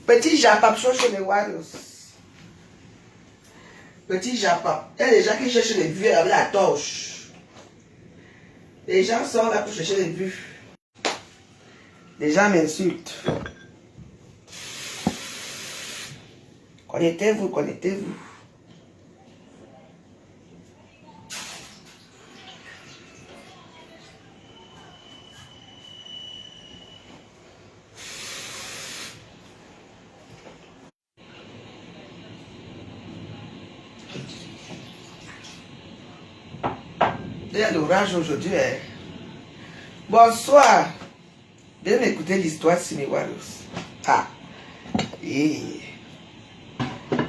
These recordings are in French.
Petit Japap cherche les Warriors. Petit Japap. Il y a des gens qui cherchent les vues avec la torche. Les gens sont là pour chercher les vues. Les gens m'insultent. Connectez-vous, connectez-vous. Il y a l'orage aujourd'hui. Hein. Bonsoir. Viens m'écouter l'histoire de Warriors. Ah. Et...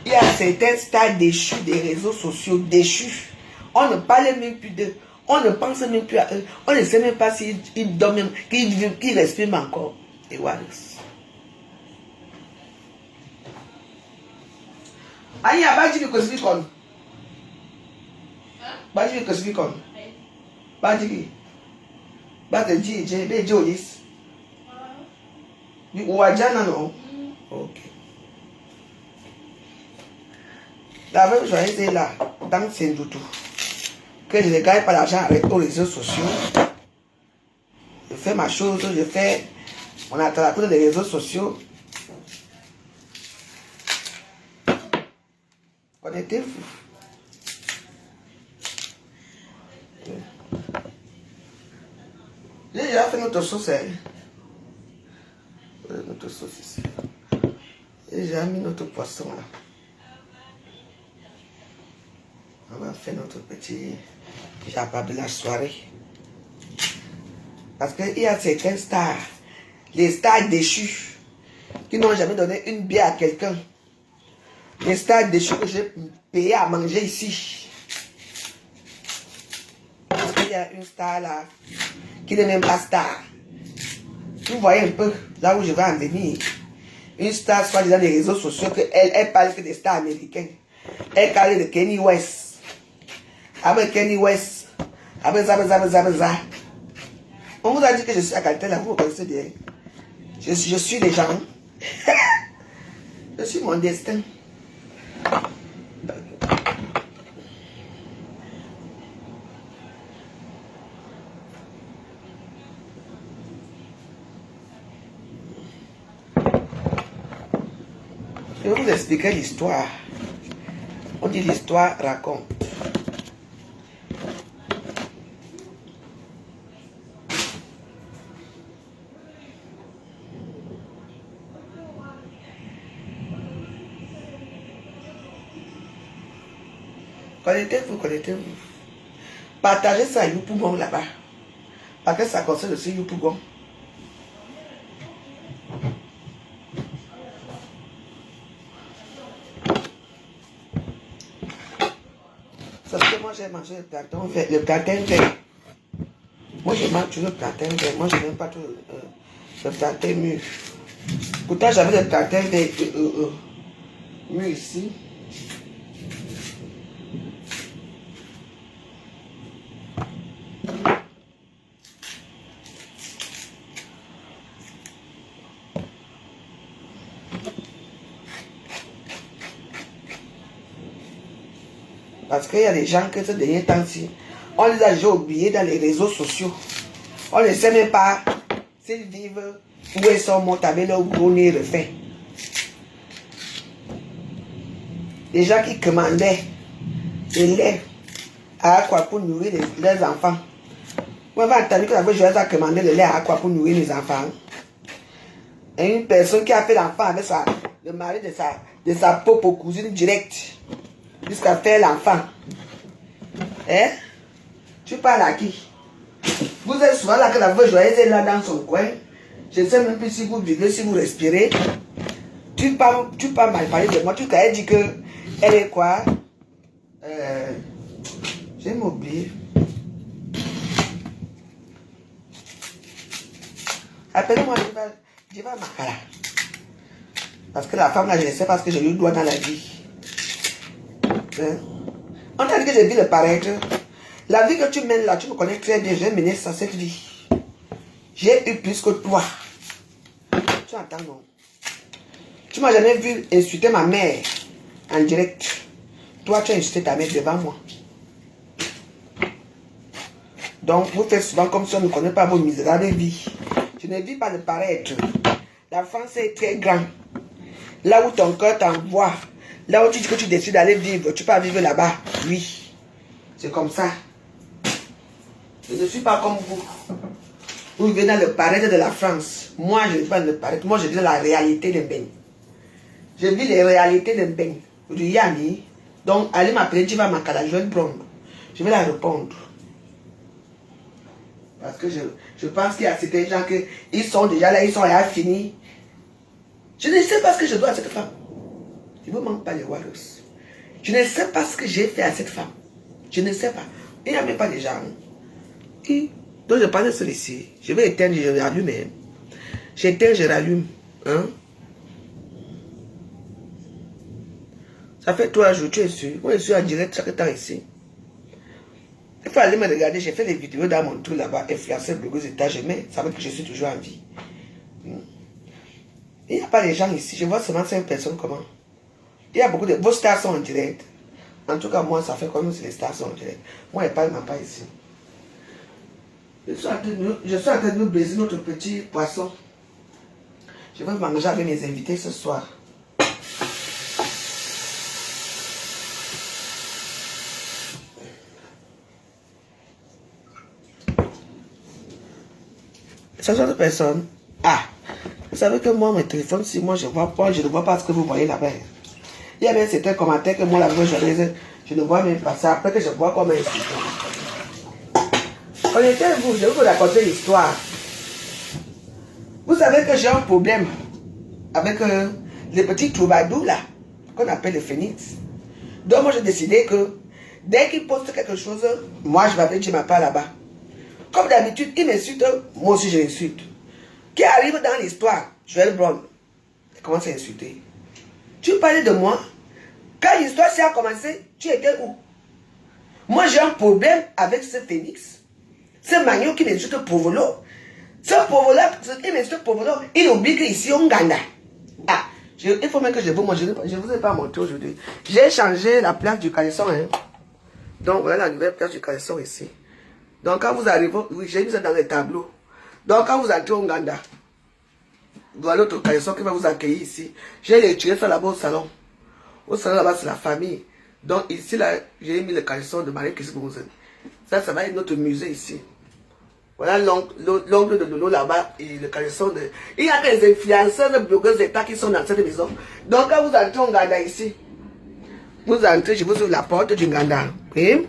il y a certains stades déchus des réseaux sociaux, déchus. On ne parle même plus d'eux. On ne pense même plus à eux. On ne sait même pas s'ils dorment même, qu'ils respirent encore. Les Warriors. Aïe, Badji me cause comme. Badji me cause comme. Badji. Badji, j'ai Jolis. Ou Adjana, non? Ok. La même chose était là, dans Sendoutou. Que je ne gagne pas l'argent avec aux réseaux sociaux. Je fais ma chose, je fais mon attrape des réseaux sociaux. Connectez-vous. J'ai déjà fait notre sauce. Notre sauce ici. J'ai déjà mis notre poisson là. On va faire notre petit Japap de la soirée. Parce qu'il y a certains stars, les stars déchus, qui n'ont jamais donné une bière à quelqu'un. Les stars déchus que j'ai payé à manger ici. Parce qu'il y a une star là, qui n'est même pas star. Vous voyez un peu là où je vais en venir. Une star soit dans les réseaux sociaux, elle parle que des stars américaines. Elle parle de Kenny West. Avec Kenny West. Avec Zabazabazabaza. On vous a dit que je suis à qualité là, vous me connaissez bien. Je suis les gens. Je suis mon destin. Je vais vous expliquer l'histoire. On dit l'histoire raconte. Connectez-vous, connectez-vous. Partagez ça à Youpougon là-bas. Parce que ça concerne aussi Youpougon. Parce que moi j'ai mangé le plantain vert. Le plantain vert. Moi je mange toujours le plantain vert. Moi je n'aime pas tout le plantain mûr. Pourtant j'avais le plantain vert mûr ici. Parce qu'il y a des gens que ce dernier temps-ci, on les a déjà oubliés dans les réseaux sociaux. On ne sait même pas s'ils vivent où ils sont morts avec leur gros nez refait. Les gens qui commandaient des lait à Aqua pour nourrir leurs enfants. Moi, j'ai entendu que la fois, je vais commander le lait à Aqua pour nourrir les enfants. Et une personne qui a fait l'enfant avec le mari de sa propre cousine directe. Jusqu'à faire l'enfant. Hein? Tu parles à qui? Vous êtes souvent là que la veuve joyeuse est là dans son coin. Je ne sais même plus si vous vivez, si vous respirez. Tu parles mal parler de moi. Tu t'as dit que elle est quoi? J'ai oublié. Appelez-moi Diva Makala. Parce que la femme là, je ne sais pas ce que j'ai eu droit dans la vie. On t'a dit que j'ai vu le paraître. La vie que tu mènes là, tu me connais très bien. J'ai mené ça, cette vie. J'ai eu plus que toi. Tu entends, non? Tu m'as jamais vu insulter ma mère en direct. Toi, tu as insulté ta mère devant moi. Donc, vous faites souvent comme si on ne connaît pas vos misérables vies. Je ne vis pas de paraître. La France est très grande. Là où ton cœur t'envoie, là où tu dis que tu décides d'aller vivre, tu peux pas vivre là-bas. Oui, c'est comme ça. Je ne suis pas comme vous. Vous vivez dans le paraître de la France. Moi, je ne vis pas dans le paraître. Moi, je vis la réalité de Ben. Je vis les réalités de Ben. Du Yami. Donc, allez m'appeler, tu vas m'accaler, je vais le prendre. Je vais la répondre. Parce que je pense qu'il y a certains gens qui sont déjà là, ils sont là finis. Je ne sais pas ce que je dois à cette femme. Je ne vous manque pas les Warriors. Je ne sais pas ce que j'ai fait à cette femme. Je ne sais pas. Il n'y a même pas de gens. Donc je parle de celui-ci. Je vais éteindre, je rallume. J'éteins, je rallume. Hein? Ça fait 3 jours, tu es sûr. Moi, je suis en direct chaque temps ici. Il faut aller me regarder. J'ai fait des vidéos dans mon tour là-bas. Influenceur, blogueuse, états, je mets. Ça veut dire que je suis toujours en vie. Il n'y a pas de gens ici. Je vois seulement 5 personnes. Comment? Il y a beaucoup de... Vos stars sont en direct. En tout cas, moi, ça fait comme si les stars sont en direct. Moi, je ne parle même pas ici. Je suis en train de nous baiser notre petit poisson. Je vais manger avec mes invités ce soir. Ces autres personnes. Ah, vous savez que moi, mes téléphones, si moi je ne vois pas, je ne vois pas ce que vous voyez là-bas. Il y a même certains commentaires que moi, là-bas, je ne vois même pas ça. Après que je vois comme un connaissez-vous, je vais vous raconter l'histoire. Vous savez que j'ai un problème avec les petits troubadours là, qu'on appelle les phénix. Donc moi j'ai décidé que dès qu'ils postent quelque chose, moi je vais aller dire ma part là-bas. Comme d'habitude, ils m'insultent, moi aussi je l'insulte. Qui arrive dans l'histoire, Joël Brown, il commence à insulter. Tu parlais de moi. Quand l'histoire s'est commencé, tu étais où? Moi j'ai un problème avec ce phénix. Ce magnon qui m'insulte Povolo. Ce pauvre-là, il m'insulte Povolo. Il oublie qu'ici on gagne. Ah, il faut même que je vous montre. Je ne vous ai pas montré aujourd'hui. J'ai changé la place du caleçon. Hein. Donc voilà la nouvelle place du caleçon ici. Donc quand vous arrivez, oui, j'ai mis ça dans les tableaux. Donc quand vous entrez au Nganda, voilà l'autre caleçon qui va vous accueillir ici. J'ai retiré ça là-bas au salon. Au salon là-bas, c'est la famille. Donc ici, là, j'ai mis le caleçon de Marie Kisbourzen. Ça va être notre musée ici. Voilà l'ongle de Lolo là-bas et le caleçon de... Il y a des influenceurs, des blogueurs d'État qui sont dans cette maison. Donc quand vous entrez au Nganda ici, vous entrez, je vous ouvre la porte du Nganda. Et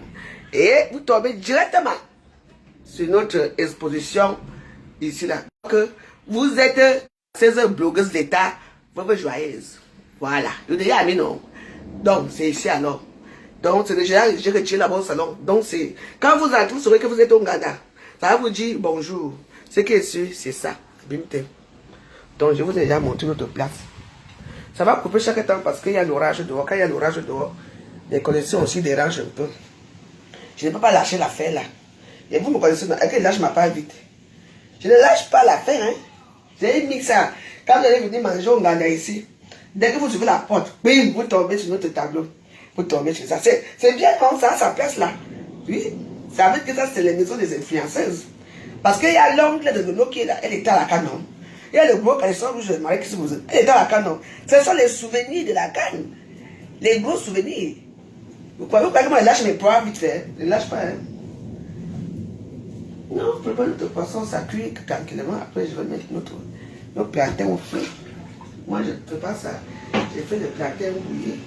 vous tombez directement sur notre exposition ici là. Donc, vous êtes 16 blogueuses d'État, votre joyeuse. Voilà. Je dis à non. Donc c'est ici alors. Donc c'est déjà, j'ai retiré là-bas au salon. Donc c'est, quand vous entrez, vous saurez que vous êtes au Nganda. Ça va vous dire bonjour. Ce qui est sûr, c'est ça. Bimte. Donc je vous ai déjà montré notre place. Ça va couper chaque temps parce qu'il y a l'orage dehors. Quand il y a l'orage dehors, les connexions aussi dérangent un peu. Je ne peux pas lâcher l'affaire là. Et vous me connaissez, elle lâche ma part vite. Je ne lâche pas l'affaire. Hein. J'ai mis ça. Quand vous allez venir manger au Nganda ici, dès que vous ouvrez la porte, bim, vous tombez sur notre tableau. Vous tombez sur ça. C'est bien comme ça, sa place là. Oui. Ça veut dire que ça, c'est les maisons des influenceuses. Parce qu'il y a l'ongle de Lolo qui est là, elle était à la Canon. Il y a le gros caleçon rouge de Marie qui se pose, elle était à la Canon. Ce sont les souvenirs de la canne. Les gros souvenirs. Vous croyez que moi je lâche mes poids vite fait? Je ne lâche pas. Hein? Non, je prépare notre poisson, ça cuit tranquillement. Après, je vais mettre notre plantain au feu. Moi, je ne prépare ça. J'ai fait le plantain bouilli.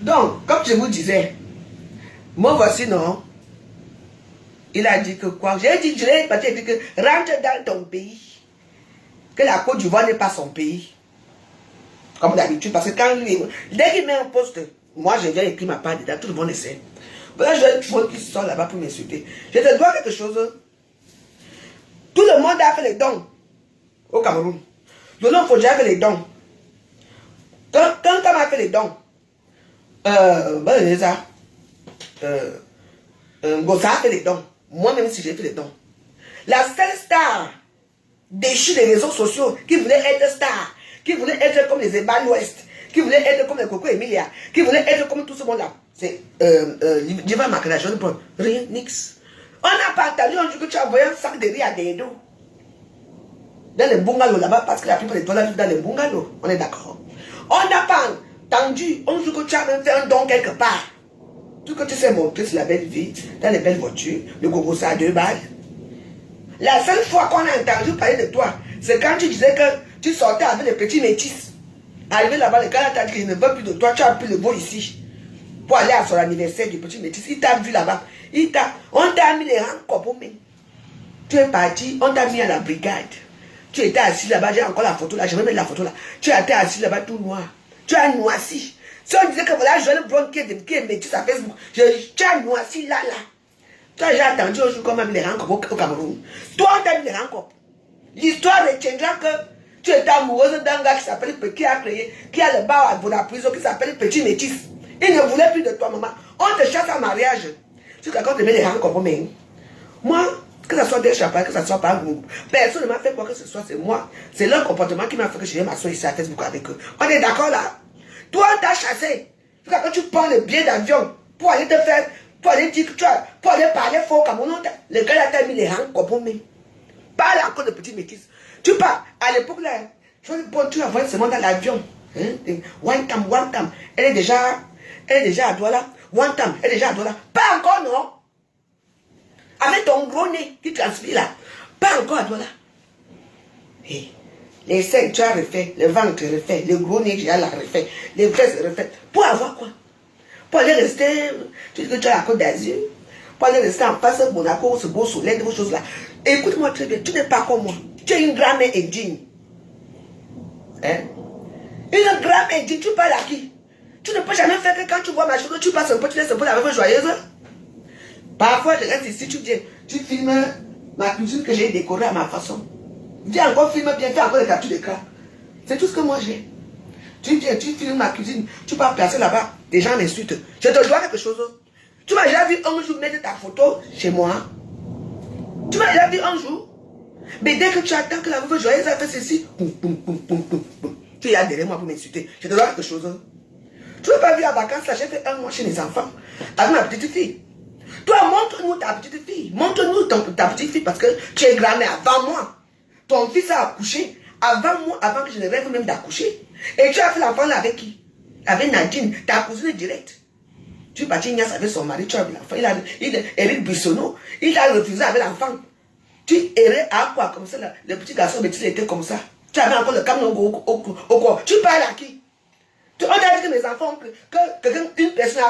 Donc, comme je vous disais, moi voici, non. Il a dit que quoi? J'ai dit, je l'ai dit que rentre dans ton pays. Que la Côte d'Ivoire n'est pas son pays. Comme d'habitude, parce que quand lui, dès qu'il met un poste, moi je viens écrire ma part dedans, tout le monde essaie. Voilà, je vois qui sort là-bas pour m'insulter. Je te dois quelque chose. Tout le monde a fait les dons au Cameroun. Le nom Fodja a fait les dons. Quand on a fait les dons, Ngoza a fait les dons. Moi-même si j'ai fait les dons. La seule star déchue des réseaux sociaux qui voulait être star, qui voulait être comme les Eban West, qui voulait être comme les Coco Emilia, qui voulait être comme tout ce monde-là. C'est Diva Makala, je ne prends rien, nix. On n'a pas entendu un jour que tu as envoyé un sac de riz à des dos. Dans les bungalows là-bas, parce que la plupart des toilettes vivent dans les bungalows. On est d'accord. On n'a pas entendu un jour que tu as même fait un don quelque part. Tout que tu sais montrer sur la belle vie, dans les belles voitures, le gogo ça à 2 balles. La seule fois qu'on a entendu parler de toi, c'est quand tu disais que tu sortais avec les petits métis. Arrivé là-bas, le gars t'a dit qu'il ne veut plus de toi, tu as pris le beau ici. Pour aller à son anniversaire du petit métis. Il t'a vu là-bas. On t'a mis les rangs copomés. Tu es parti, on t'a mis à la brigade. Tu étais assis là-bas, j'ai encore la photo là, je vais mettre la photo là. Tu étais assis là-bas tout noir. Tu as noirci. Si on disait que voilà, Joël Brown qui est métis à Facebook, tu as noirci là. Tu as déjà attendu un jour qu'on m'a mis les rangs au Cameroun. Toi, on t'a mis les rangs. L'histoire retiendra que tu étais amoureuse d'un gars qui s'appelle qui a créé, qui a le bar à la prison, qui s'appelle Petit Métis. Il ne voulait plus de toi, maman. On te chasse en mariage. Tu te racontes de mettre les rangs comme moi, que ce soit des chapeaux, que ce soit pas un groupe. Personne ne m'a fait quoi que ce soit, c'est moi. C'est leur comportement qui m'a fait que j'ai ma soeur ici à Facebook avec eux. On est d'accord là? Toi, on t'a chassé. Quand tu prends le billet d'avion pour aller te faire, pour aller dire que tu as, pour aller parler fort au Cameroun, le gars là t'a mis les rangs comme parle encore de petits métis. Tu pars, à l'époque là, tu vas voir seulement dans l'avion. One time. Elle est déjà à Douala. One time, elle est déjà à Douala. Pas encore, non? Avec ton gros nez qui transpire là. Pas encore à Douala. Hey, les seins, tu as refait. Le ventre refait. Le gros nez, tu as refait. Les fesses refait. Pour avoir quoi? Pour aller rester, tu dis que tu as la Côte d'Azur. Pour aller rester en face de Monaco, ce beau soleil, de vos choses là. Écoute-moi très bien, tu n'es pas comme moi. Tu es une grand-mère indigne. Hein? Une grand-mère indigne, tu parles à qui? Tu ne peux jamais faire que quand tu vois ma chose, tu passes un peu, tu laisses un peu la même joyeuse. Parfois, je reste ici, tu filmes ma cuisine que j'ai décorée à ma façon. Viens encore filmer bien, fais encore des captures d'écran. C'est tout ce que moi j'ai. Tu viens, tu filmes ma cuisine, tu peux placer là-bas, des gens m'insultent. Je te dois quelque chose. Tu m'as déjà vu un jour mettre ta photo chez moi? Tu m'as déjà vu un jour? Mais dès que tu attends que la veuve joyeuse a fait ceci, tu es derrière moi pour m'insulter. Je te dois quelque chose. Tu n'as pas vu à vacances, là, j'ai fait un mois chez les enfants, avec ma petite fille. Toi, montre-nous ta petite fille. Montre-nous ta petite fille parce que tu es grand-mère avant moi. Ton fils a accouché avant moi, avant que je ne rêve même d'accoucher. Et tu as fait l'enfant là avec qui? Avec Nadine, ta cousine directe. Tu es parti Ignace avec son mari, tu as vu l'enfant. Eric Bissonneau, il a refusé avec l'enfant. Tu errais à quoi comme ça là? Le petit garçon, mais tu étais comme ça. Tu avais encore le camion au corps. Tu parles à qui? On a dit que mes enfants, une personne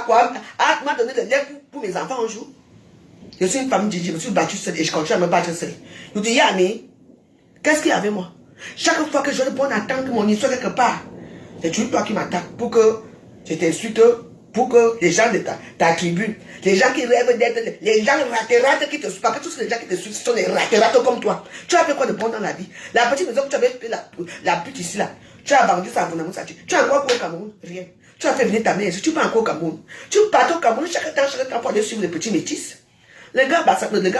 m'a donné le lait pour mes enfants un jour. Je suis une femme Gigi, je me suis battue seule et je continue à me battre seule. Je dis, Yanni, qu'est-ce qu'il y avait moi? Chaque fois que je réponds à entendre mon histoire quelque part, c'est toujours toi qui m'attaques pour que je t'insulte, pour que les gens de ta tribu, les gens qui rêvent d'être, les gens ratés qui te suivent, parce que tous les gens qui te suivent sont des ratés comme toi. Tu as fait quoi de bon dans la vie? La petite maison que tu avais fait, la pute ici là, tu as vendu ça à mon amour, tu as encore quoi au Cameroun? Rien. Tu as fait venir ta mère ici, tu pars encore au Cameroun. Tu pars au Cameroun chaque temps pour aller suivre les petits métis. Le gars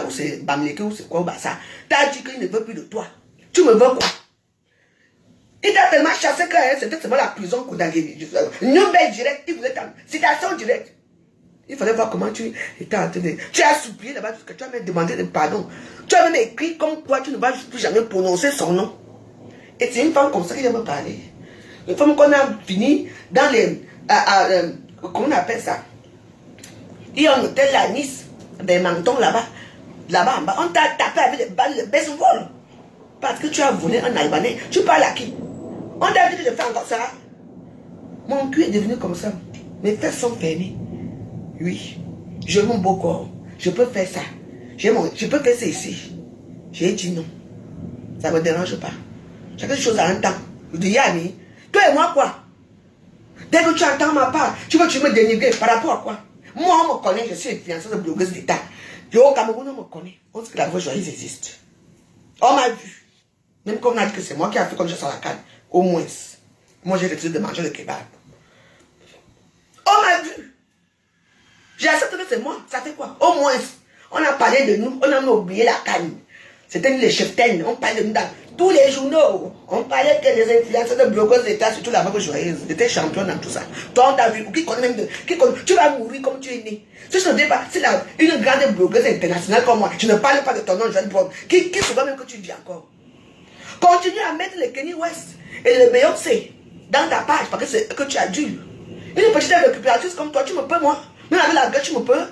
où c'est Bamleke ou c'est quoi ou Bassa, t'as dit qu'il ne veut plus de toi. Tu me veux quoi? Il t'a tellement chassé que c'était seulement la prison qu'on a gagné. Nyombé direct, il voulait citation directe. Il fallait voir comment tu étais en train de... Tu as supplié là-bas, que tu as même demandé de pardon. Tu as même écrit comme quoi tu ne vas plus jamais prononcer son nom. Et c'est une femme comme ça qui vient me parler. Une femme qu'on a fini dans les... comment on appelle ça? Il y a un hôtel à Nice, des mantons là-bas. Là-bas en bas, on t'a tapé avec des balles de baseball. Parce que tu as volé un Albanais. Tu parles à qui? On t'a dit que je fais encore ça. Mon cul est devenu comme ça. Mes fesses sont fermées. Oui. Je mon beau corps. Je peux faire ça. Je peux faire ça ici. J'ai dit non. Ça ne me dérange pas. Chaque chose à un temps. Je dis, Yanni, toi et moi quoi? Dès que tu entends ma part, tu veux me dénigrer par rapport à quoi? Moi, on me connaît, je suis une fiancée de blogueuse d'État. Au Cameroun, on me connaît. On sait que la voix joyeuse existe. On m'a vu. Même quand on a dit que c'est moi qui a fait comme je sur la canne. Au moins. Moi, j'ai décidé de manger le kebab. On m'a vu. J'ai accepté que c'est moi. Ça fait quoi? Au moins. On a parlé de nous. On a oublié la canne. C'était les cheftaines. On parlait de nous Tous les journaux, on parlait que les influenceurs de blogueurs d'État, surtout la vague joyeuse, étaient champions dans tout ça. Toi, on t'a vu, qui connaît même tu vas mourir comme tu es né. Si je ne dis pas, c'est une grande blogueuse internationale comme moi, je ne parle pas de ton nom, jeune Bob, qui souvent même que tu dis encore. Continue à mettre le Kanye West et le Beyoncé dans ta page parce que c'est que tu as dû. Une petite récupératrice comme toi, tu me peux, moi. Même avec la gueule, tu me peux.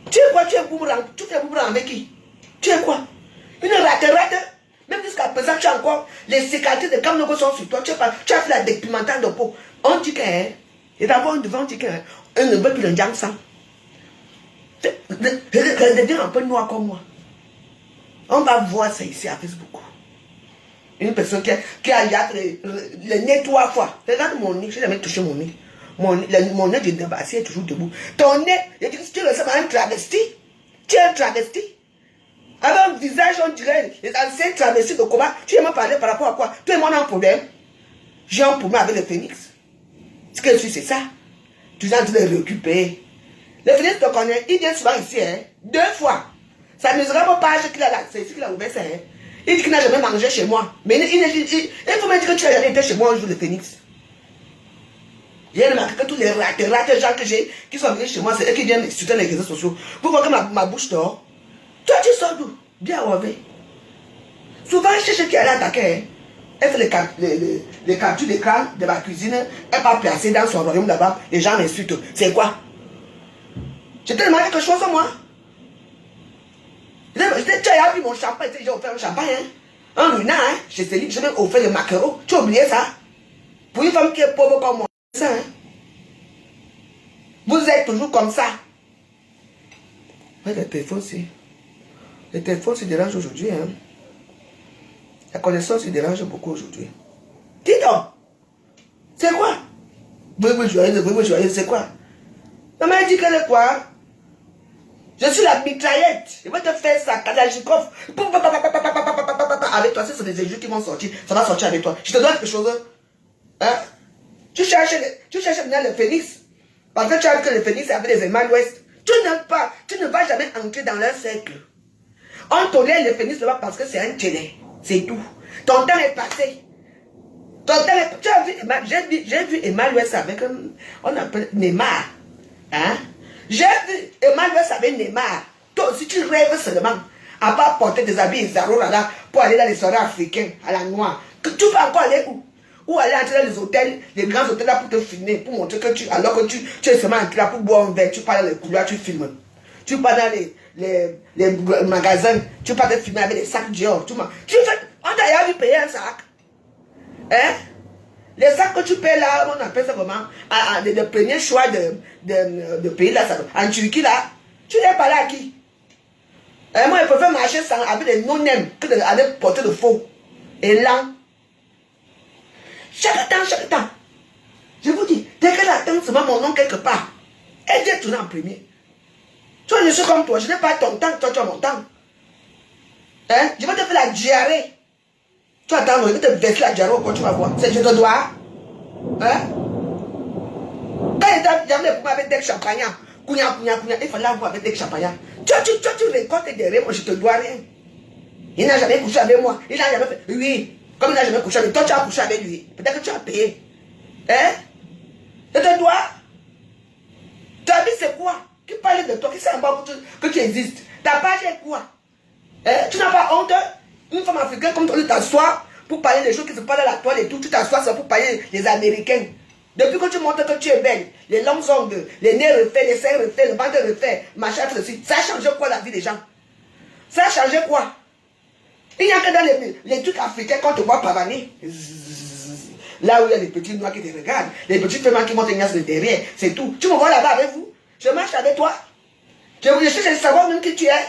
Tu es quoi? Tu es boomerang. Tu fais boomerang avec qui? Tu es quoi? Une rate. Même jusqu'à présent, tu as encore les cicatrices de Kamnogo sont sur toi. Tu as fait la dépigmentation de peau. On dit que, et d'abord, devant, on dit qu'on ne veut plus le jam sang. De dire un peu noir comme moi. On va voir ça ici à Facebook. Une personne qui a le nez 3 fois. Regarde mon nez, je n'ai jamais touché mon nez. Mon nez de Dabassi est toujours debout. Ton nez, tu ressembles à un travesti. Tu es un travesti. Avec un visage, on dirait les anciens travestis de combat. Tu aimes parler par rapport à quoi? Tu et moi, on a un problème. J'ai un problème avec le phénix. Ce que je suis, c'est ça. Tu es en train de récupérer. Le phénix te connaît. Il vient souvent ici, 2 fois. Ça ne sera pas page qu'il a là. C'est ici qu'il a ouvert ça, Il dit qu'il n'a jamais mangé chez moi. Mais il faut me dire que tu n'as jamais été chez moi un jour, le phénix. J'ai remarqué que tous les ratés gens que j'ai, qui sont venus chez moi, c'est eux qui viennent sur les réseaux sociaux. Vous voyez que ma bouche dort. Toi, tu sors d'où? Bien ouvé. Souvent, je cherche qui allait attaquer. Elle fait les captures d'écran de ma cuisine. Elle va placer dans son royaume là-bas. Les gens m'insultent. C'est quoi? Je t'ai demandé quelque chose, moi. Tu as vu mon champagne, j'ai offert un champagne, un lunin, je t'ai dit, je vais offrir le maquereau. Tu as oublié ça? Pour une femme qui est pauvre comme moi, ça, vous êtes toujours comme ça. Mais le téléphone, se dérange aujourd'hui. La connaissance se dérange beaucoup aujourd'hui. Dis donc, c'est quoi? Vous joyeuse, c'est quoi? Maman a dit qu'elle est quoi? Je suis la mitraillette. Je vais te faire ça, Kalachnikov. Avec toi, c'est des injures qui vont sortir. Ça va sortir avec toi. Je te donne quelque chose. Hein? Tu cherches maintenant le phénix. Parce que tu as vu que le phénix est avec les émals ouest. Tu ne vas jamais entrer dans leur cercle. On tolère le phénix là-bas parce que c'est un télé. C'est tout. Ton temps est passé. Tu as vu, j'ai vu Emal Ouest avec on appelle Neymar. Hein? J'ai vu Emal Ouest avec Neymar. Toi aussi tu rêves seulement. À part porter des habits Zara là pour aller dans les soirées africaines à la noire. Tu vas encore aller où? Ou aller entrer dans les hôtels, les grands hôtels là pour te filmer, pour montrer que alors que tu es seulement entré là pour boire un verre, tu parles dans les couloirs, tu filmes. Tu pars dans les magasins, tu pars te filmer avec des sacs Dior. Tu fais, on t'a vu payer un sac. Hein? Les sacs que tu payes là, on appelle ça comment? Le premier choix de pays là, en Turquie là, tu n'es pas là à qui? Moi, je préfère marcher sans, avec des non-nèmes que d'aller porter de faux. Et là, chaque temps, je vous dis, dès qu'elle attend seulement mon nom quelque part, elle vient tourner en premier. Toi, je suis comme toi, je n'ai pas ton temps, toi tu as mon temps. Hein? Je vais te faire la diarrhée. Tu attends, je vais te verser la diarrhée quand tu vas voir. Je te dois. Hein? Quand il y avait avec des champagne, il fallait avoir avec des champagne. Tu récoltes des rêves, moi je te dois rien. Il n'a jamais couché avec moi. Il n'a jamais fait. Oui. Comme il n'a jamais couché avec toi, tu as couché avec lui. Peut-être que tu as payé. Hein? Je te dois. Tu as dit c'est quoi? Qui parle de toi? Qui sait encore que tu existes? Ta page est quoi? Hein? Tu n'as pas honte? Une femme africaine comme toi, tu t'assois pour parler des choses qui se passent à la toile et tout. Tu t'assois pour parler des Américains. Depuis que tu montres que tu es belle, les longues ongles, les nez refaits, les seins refaits, le ventre refait, machin, ceci, ça a changé quoi la vie des gens? Ça a changé quoi? Il n'y a que dans les trucs africains quand tu vois pavaner. Là où il y a les petits noirs qui te regardent, les petits femmes qui montent les de derrière, c'est tout. Tu me vois là-bas avec vous? Je marche avec toi. Je cherche à savoir même qui tu es.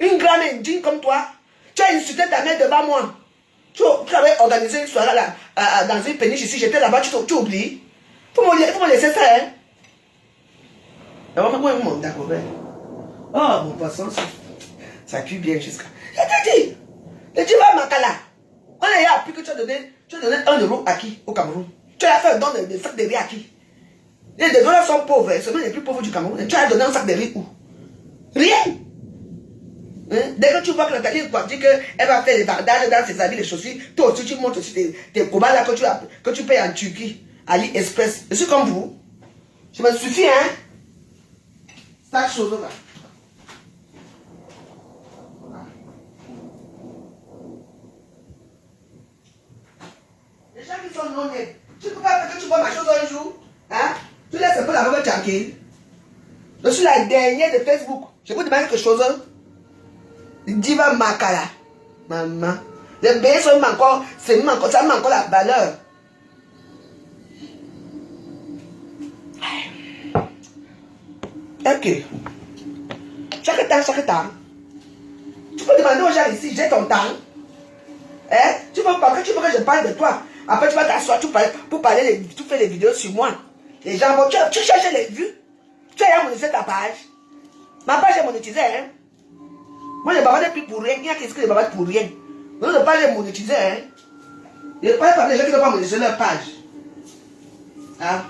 Une grande indigne comme toi. Tu as insulté ta mère devant moi. Tu avais organisé une soirée là, dans une péniche ici, j'étais là-bas, tu oublies. Faut me laisser ça, hein. Moi, mon d'accord. Oh, mon poisson, ça cuit bien jusqu'à. Je te dis, tu vas à Makala. On a appris que tu as donné 1 euro à qui au Cameroun? Tu as fait un don de sac de riz à qui? Les donneurs sont pauvres, ce sont les plus pauvres du Cameroun. Tu as donné un sac de riz où? Rien. Hein? Dès que tu vois que Nathalie dit qu'elle va faire les bandages dans ses habits, les chaussures, toi aussi tu montres aussi tes combats là que tu payes en Turquie, AliExpress. Je suis comme vous. Je me suffis, hein? Ça chose là. Les gens qui sont non nés, tu ne peux pas faire que tu vois ma chose un jour. Hein? Tu laisses un peu la robe tranquille. Je suis la dernière de Facebook. Je peux te demander quelque chose. Diva Makala. Maman. Les bébés sont encore, ça m'a encore la valeur. Ok. Chaque temps. Tu peux demander aux gens ici, j'ai ton temps. Hein? Tu veux que je parle de toi. Après, tu vas t'asseoir pour parler, tu fais des vidéos sur moi. Les gens vont, tu cherches les vues. Tu as monétisé ta page. Ma page est monétisée, hein? Moi, je ne parle plus pour rien. Il y a qu'est-ce que je parle pour rien. Moi, je parle de monétiser, hein? Je ne parle pas des gens qui ne peuvent pas monétiser leur page. Hein?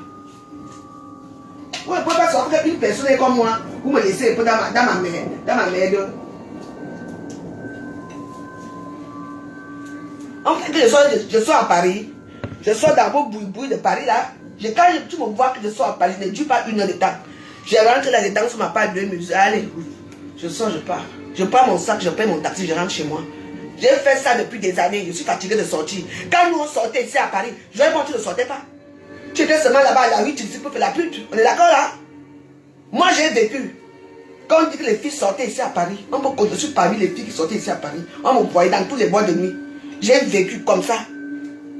Vous ne pouvez pas sortir une personne comme moi. Vous me laissez un peu dans ma merde. En fait, je sors à Paris. Je sors dans vos bouilles de Paris là. Quand tu me vois que je sors à Paris, je ne dure pas 1 heure de temps. Je rentre là-dedans sur ma page 2 minutes. Allez, je sors, je pars. Je prends mon sac, je paye mon taxi, je rentre chez moi. J'ai fait ça depuis des années. Je suis fatigué de sortir. Quand nous on sortait ici à Paris, je vais voir, tu ne sortais pas. Tu étais seulement là-bas à la 8, tu dis pour faire la pute. On est d'accord là? Moi j'ai vécu. Quand on dit que les filles sortaient ici à Paris, je suis parmi les filles qui sortaient ici à Paris. On me voyait dans tous les bois de nuit. J'ai vécu comme ça.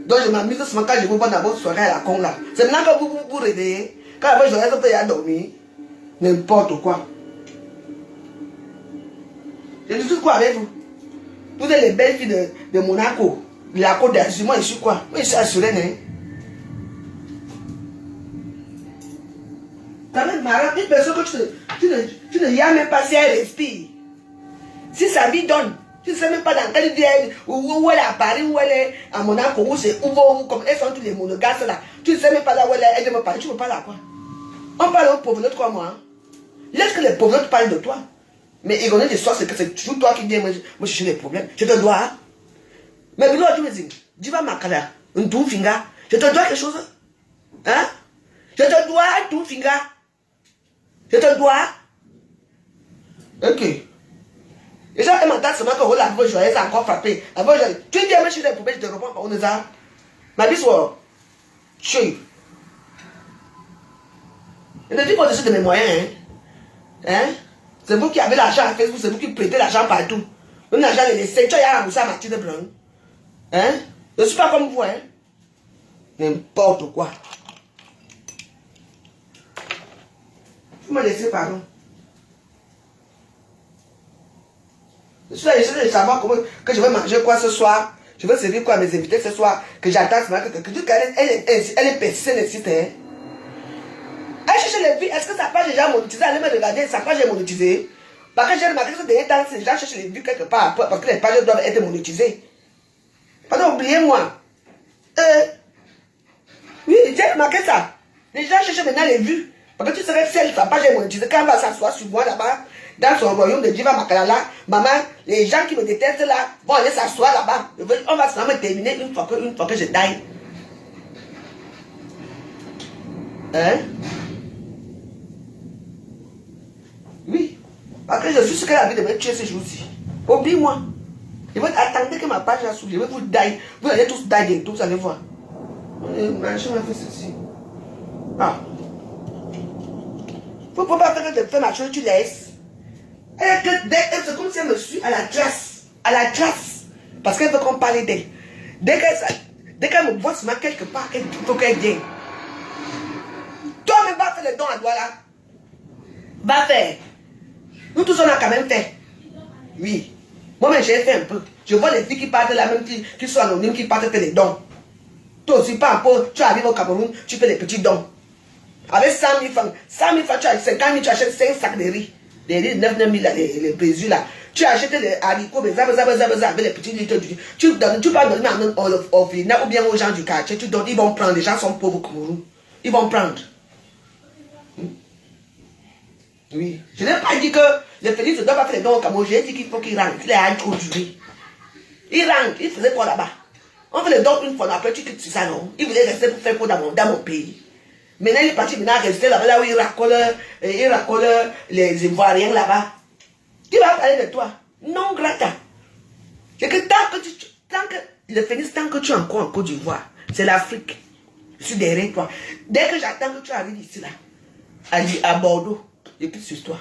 Donc je m'amuse seulement quand je vous vois dans votre soirée à la con là. C'est maintenant que vous réveillez. Quand je reste un peu à dormir. N'importe quoi. Je dis quoi avec vous? Vous êtes les belles filles de Monaco. De la Côte d'Azur. Moi je suis quoi? Moi je suis assuré, hein? Ça me marre. Une personne que tu ne y as même pas si elle respire. Si sa vie donne. Tu ne sais même pas dans quelle vie où elle est à Paris, où elle est à Monaco, où c'est où comme elles sont tous les monogasques là. Tu ne sais même pas là où elle est, elle me parle. Tu me parles à quoi? On parle aux pauvres quoi, moi. Hein? Laisse que les pauvres parlent de toi. Mais ironie de soi, c'est que c'est toujours toi qui dis, moi je suis les problèmes. Je te dois. Hein? Mais là, tu me dis, dis pas ma cara, un tout finga. Je te dois quelque chose. Hein? Je te dois un tout finga. Je te dois. Ok. Les gens m'entendent seulement que la voix joyeuse a encore frappé. La voix joyeuse. Tu dis, mais je suis des poubelles, je te reprends par on est ça. Ma vie soit. Je ne dis pas au-dessus de mes moyens. Hein? C'est vous qui avez l'argent à Facebook, c'est vous qui prêtez l'argent partout. Même l'argent, les laissez. Tu as remboursé à Mathilde Brun. Hein? Je ne suis pas comme vous, hein? N'importe quoi. Vous me laissez, pardon. Je suis là, j'essaie de savoir comment que je vais manger quoi ce soir. Je vais servir quoi à mes invités ce soir. Que j'attends elle est persistante, elle insiste. Hein? Elle cherche les vues. Est-ce que sa page est déjà monétisée? Allez me regarder, sa page est monétisée. Parce que j'ai remarqué que ce dernier temps, les gens cherchent les vues quelque part. Parce que les pages doivent être monétisées. Pardon, oubliez-moi. Oui, j'ai remarqué ça. Les gens cherchent maintenant les vues. Parce que tu serais celle, sa page est monétisée. Quand on va s'asseoir sur moi là-bas, dans son royaume de Diva Makalala, maman, les gens qui me détestent là vont aller s'asseoir là-bas. On va seulement terminer une fois que je taille. Hein? Oui. Parce que je suis sûr qu'elle a envie de me tuer ce jour-ci. Oublie-moi. Je vais attendre que ma page a soulevé. Je vais vous die. Vous allez tous die bientôt, vous allez voir. Machin m'a fait ceci. Ah. Faut pas faire ma chose, tu laisses. C'est comme si elle me suit à la classe. À la classe. Parce qu'elle veut qu'on parle d'elle. Dès qu'elle me voit seulement quelque part, il faut qu'elle vienne. Toi-même, va faire les dons à toi là. Va faire. Nous tous, on a quand même fait. Oui. Moi-même, j'ai fait un peu. Je vois les filles qui partent là, même qui sont anonymes, qui partent faire des dons. Toi aussi, pas un peu. Tu arrives au Cameroun, tu fais des petits dons. Avec 100 000 francs. 100 000 francs, tu achètes 50 000, tu achètes 5 sacs de riz. Les riz 9 000, les présus là. Tu achètes les haricots, avec les petits litres du riz. Tu peux donner au final ou bien aux gens du quartier. Tu donnes, ils vont prendre. Les gens sont pauvres au Cameroun. Ils vont prendre. Oui. Je n'ai pas dit que Le Félix ne doit pas faire les dons au Cameroun. J'ai dit qu'il faut qu'il rentre. Il a trop duré. Il rentre. Il faisait quoi là-bas? On fait les dons une fois, après tu quittes ça, non? Il voulait rester pour faire quoi dans mon pays? Maintenant, il est parti, maintenant, rester là-bas, là où il racole les Ivoiriens là-bas. Qui va parler de toi? Non, grata. C'est que tant que le Phénix, tant que tu es encore en Côte d'Ivoire, c'est l'Afrique. Je suis derrière toi. Dès que j'attends que tu arrives ici, là, à Bordeaux, je quitte sur toi.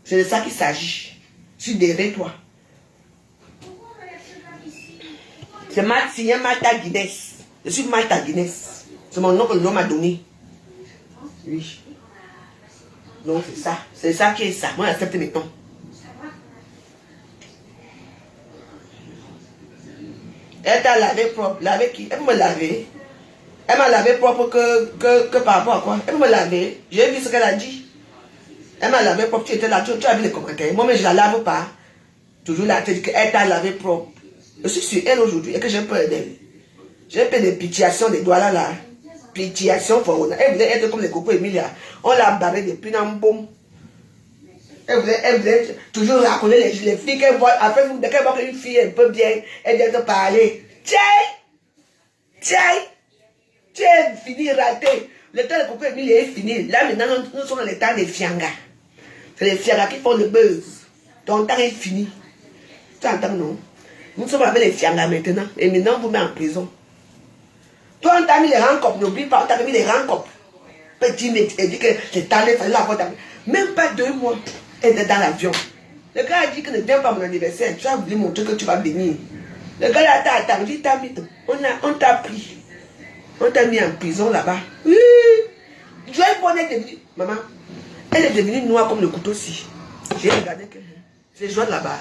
C'est de ça qu'il s'agit. Je suis derrière toi. C'est signé Martha Guinness. Je suis Martha Guinness. C'est mon nom que l'homme m'a donné. Oui. Donc c'est ça. C'est ça qui est ça. Moi, j'accepte mes noms. Elle t'a lavé propre. Lavé qui? Elle peut me laver. Elle m'a lavé propre que par rapport à quoi? Elle peut me laver. J'ai vu ce qu'elle a dit. Elle m'a lavé propre. Tu étais là, tu as vu les commentaires. Moi, mais je ne la lave pas. Toujours là, tu dis qu'elle t'a lavé propre. Je suis sur elle aujourd'hui et que j'ai peur d'elle. J'ai peur de pitiation des doigts là. Pitiation pour on. Elle voulait être comme les cocos Emilia. On l'a barré depuis un boum. Elle voulait toujours raconter les filles qu'elle voit. Après, dès qu'elle voit qu'une fille un peu bien, elle vient te parler. Tiens, tu es fini, raté. Le temps de coco Emilia est fini. Là maintenant, nous sommes dans le temps des fiangas. C'est les fiangas qui font le buzz. Ton temps est fini. Tu entends, non? Nous sommes avec les fiangas maintenant. Et maintenant, on vous met en prison. Toi, on t'a mis les rancopes. N'oublie pas, on t'a mis les rancopes. Petit mec, elle dit que c'est tardé, il fallait la voir. Même pas 2 mois, elle est dans l'avion. Le gars a dit que ne viens pas à mon anniversaire. Tu as voulu montrer que tu vas venir. Le gars là t'a attendu, on t'a pris. On t'a mis en prison là-bas. Oui. Joël Bonnet est devenue. Maman, elle est devenue noire comme le couteau-ci. J'ai regardé que c'est Joël là-bas.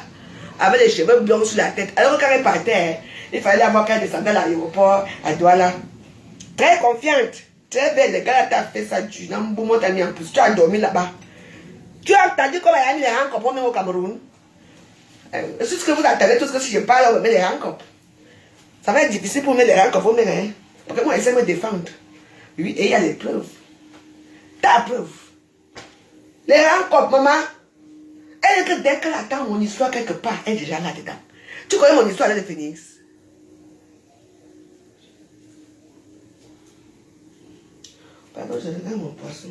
Avec les cheveux blancs sur la tête. Alors que quand elle partait, il fallait avoir qu'elle descendait à l'aéroport, à Douala. Très confiante, très belle. Le gars t'a fait ça, tu n'as pas mis en plus. Tu as dormi là-bas. Tu as entendu comment il y a mis les rancopes même au Cameroun. C'est ce que vous attendez, tout ce que si je parle, on met les rancopes. Ça va être difficile pour mettre les rancopes, vous mettez, hein. Parce que moi, j'essaie de me défendre. Oui, et il y a les preuves. Ta preuve. Les rancopes, maman. Elle que dès qu'elle attend mon histoire quelque part, elle est déjà là-dedans. Tu connais mon histoire de Phoenix? Pardon, je regarde mon poisson.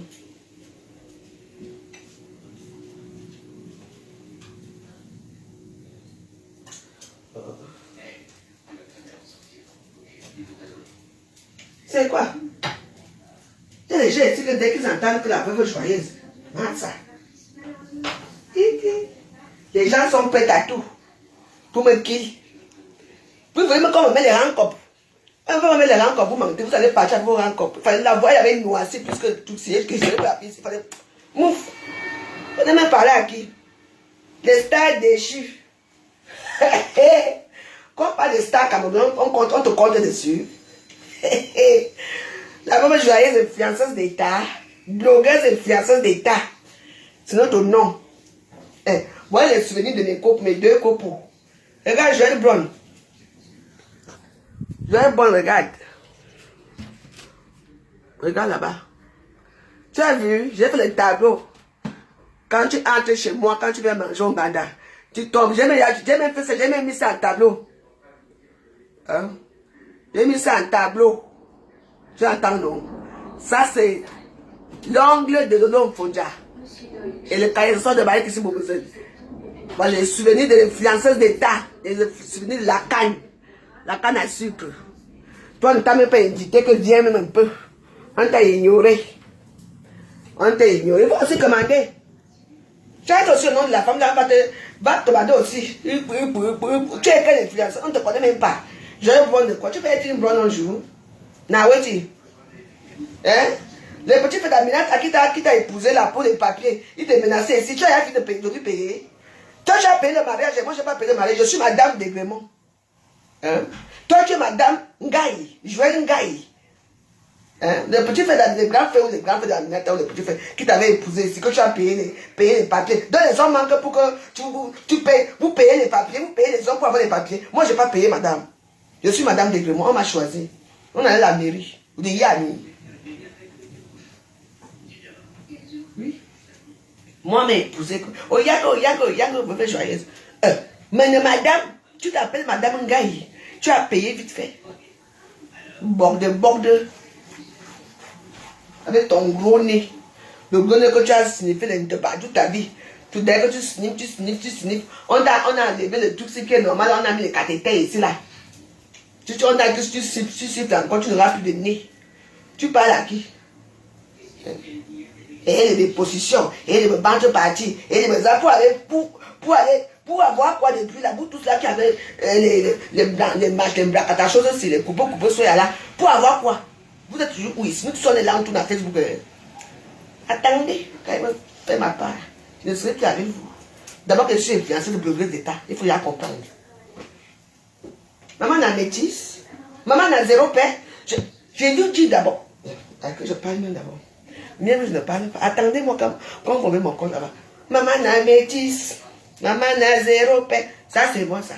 C'est quoi? Il y a les gens ici que dès qu'ils entendent que la veuve est joyeuse, ça. Les gens sont prêts à tout. Pour me kill. Vous voyez quand on met les rancopes. Quand on met les rancopes, vous allez partir avec vos rancopes. Il fallait la voir, il y avait une noisette plus que tout ce que je n'avais pas appris. Il fallait. Mouf. On a même parlé à qui? Les stars déchus. Quand on parle des stars camerounais, on te compte dessus. La femme joyeuse influenceuse d'État. Blogueuse influenceuse d'État. C'est notre nom. Moi, les souvenirs de mes couples, mes 2 couples. Regarde, Joël Brown. Joël Brown, regarde. Regarde là-bas. Tu as vu, j'ai fait le tableau. Quand tu entres chez moi, quand tu viens manger au banda, tu tombes. J'ai même fait ça, j'ai même mis ça en tableau. Hein? J'ai mis ça en tableau. Tu entends, non? Ça, c'est l'ongle de Lolo Mfonja. Et le cahier de Baïk ici, mon besoin. Moi, j'ai les souvenirs de l'influenceuse d'État, les souvenirs de la canne à sucre. Toi, on ne t'a même pas invité que viens même un peu. On t'a ignoré. On t'a ignoré. Il faut aussi commander. Tu as aussi le nom de la femme, là, va te demander aussi. Tu es quelle influence? On ne te connaît même pas. Je vais prendre de quoi? Tu peux être une blonde un jour. Naweti. Hein? Le petit frère d'Aminata qui t'a épousé là pour les papiers, il t'a menacé ici. Tu as fini de lui payer. Toi, tu as payé le mariage et moi, je n'ai pas payé le mariage. Je suis madame d'Aiglemont. Hein? Toi, tu es madame Ngaï. Joël Ngaï. Hein? Le petit frère, le grand frère ou le grand frère d'Aminata ou le petit frère qui t'avait épousé ici, que tu as payé les papiers. Donc, les hommes manquent pour que tu payes. Vous payez les papiers, vous payez les hommes pour avoir les papiers. Moi, je n'ai pas payé, madame. Je suis madame d'Aiglemont. On m'a choisi. On allait à la mairie. Ou de Yanni. Oui. Moi, mes épousés, oh, Yago, me fait joyeuse. Mais madame, tu t'appelles madame Ngaï. Tu as payé vite fait. Borde. Avec ton gros nez. Le gros nez que tu as sniffé toute ta vie. Tout dès que tu sniffes. On a enlevé le truc, ce qui est normal, on a mis les cathéters ici, là. On a dit, tu siffles encore, tu n'auras plus de nez. Tu parles à qui? Et elle est des positions, et elle me banque partie, et elle me dit pour avoir quoi depuis là, vous tous là qui avaient les bracata choses aussi, les coupes soya là, pour avoir quoi? Vous êtes toujours où ici? Nous tous on est là, on tourne à Facebook. Attendez, quand même, fais ma part. Je ne serai plus avec vous. D'abord que je suis influencé de progrès d'État, il faut y comprendre. Maman n'a métisse, maman n'a zéro père. J'ai dû dire d'abord, que je parle même d'abord. Même je ne parle pas. Attendez-moi quand on met mon compte là-bas. Maman n'a métisse, maman n'a zéro père. Ça c'est moi ça.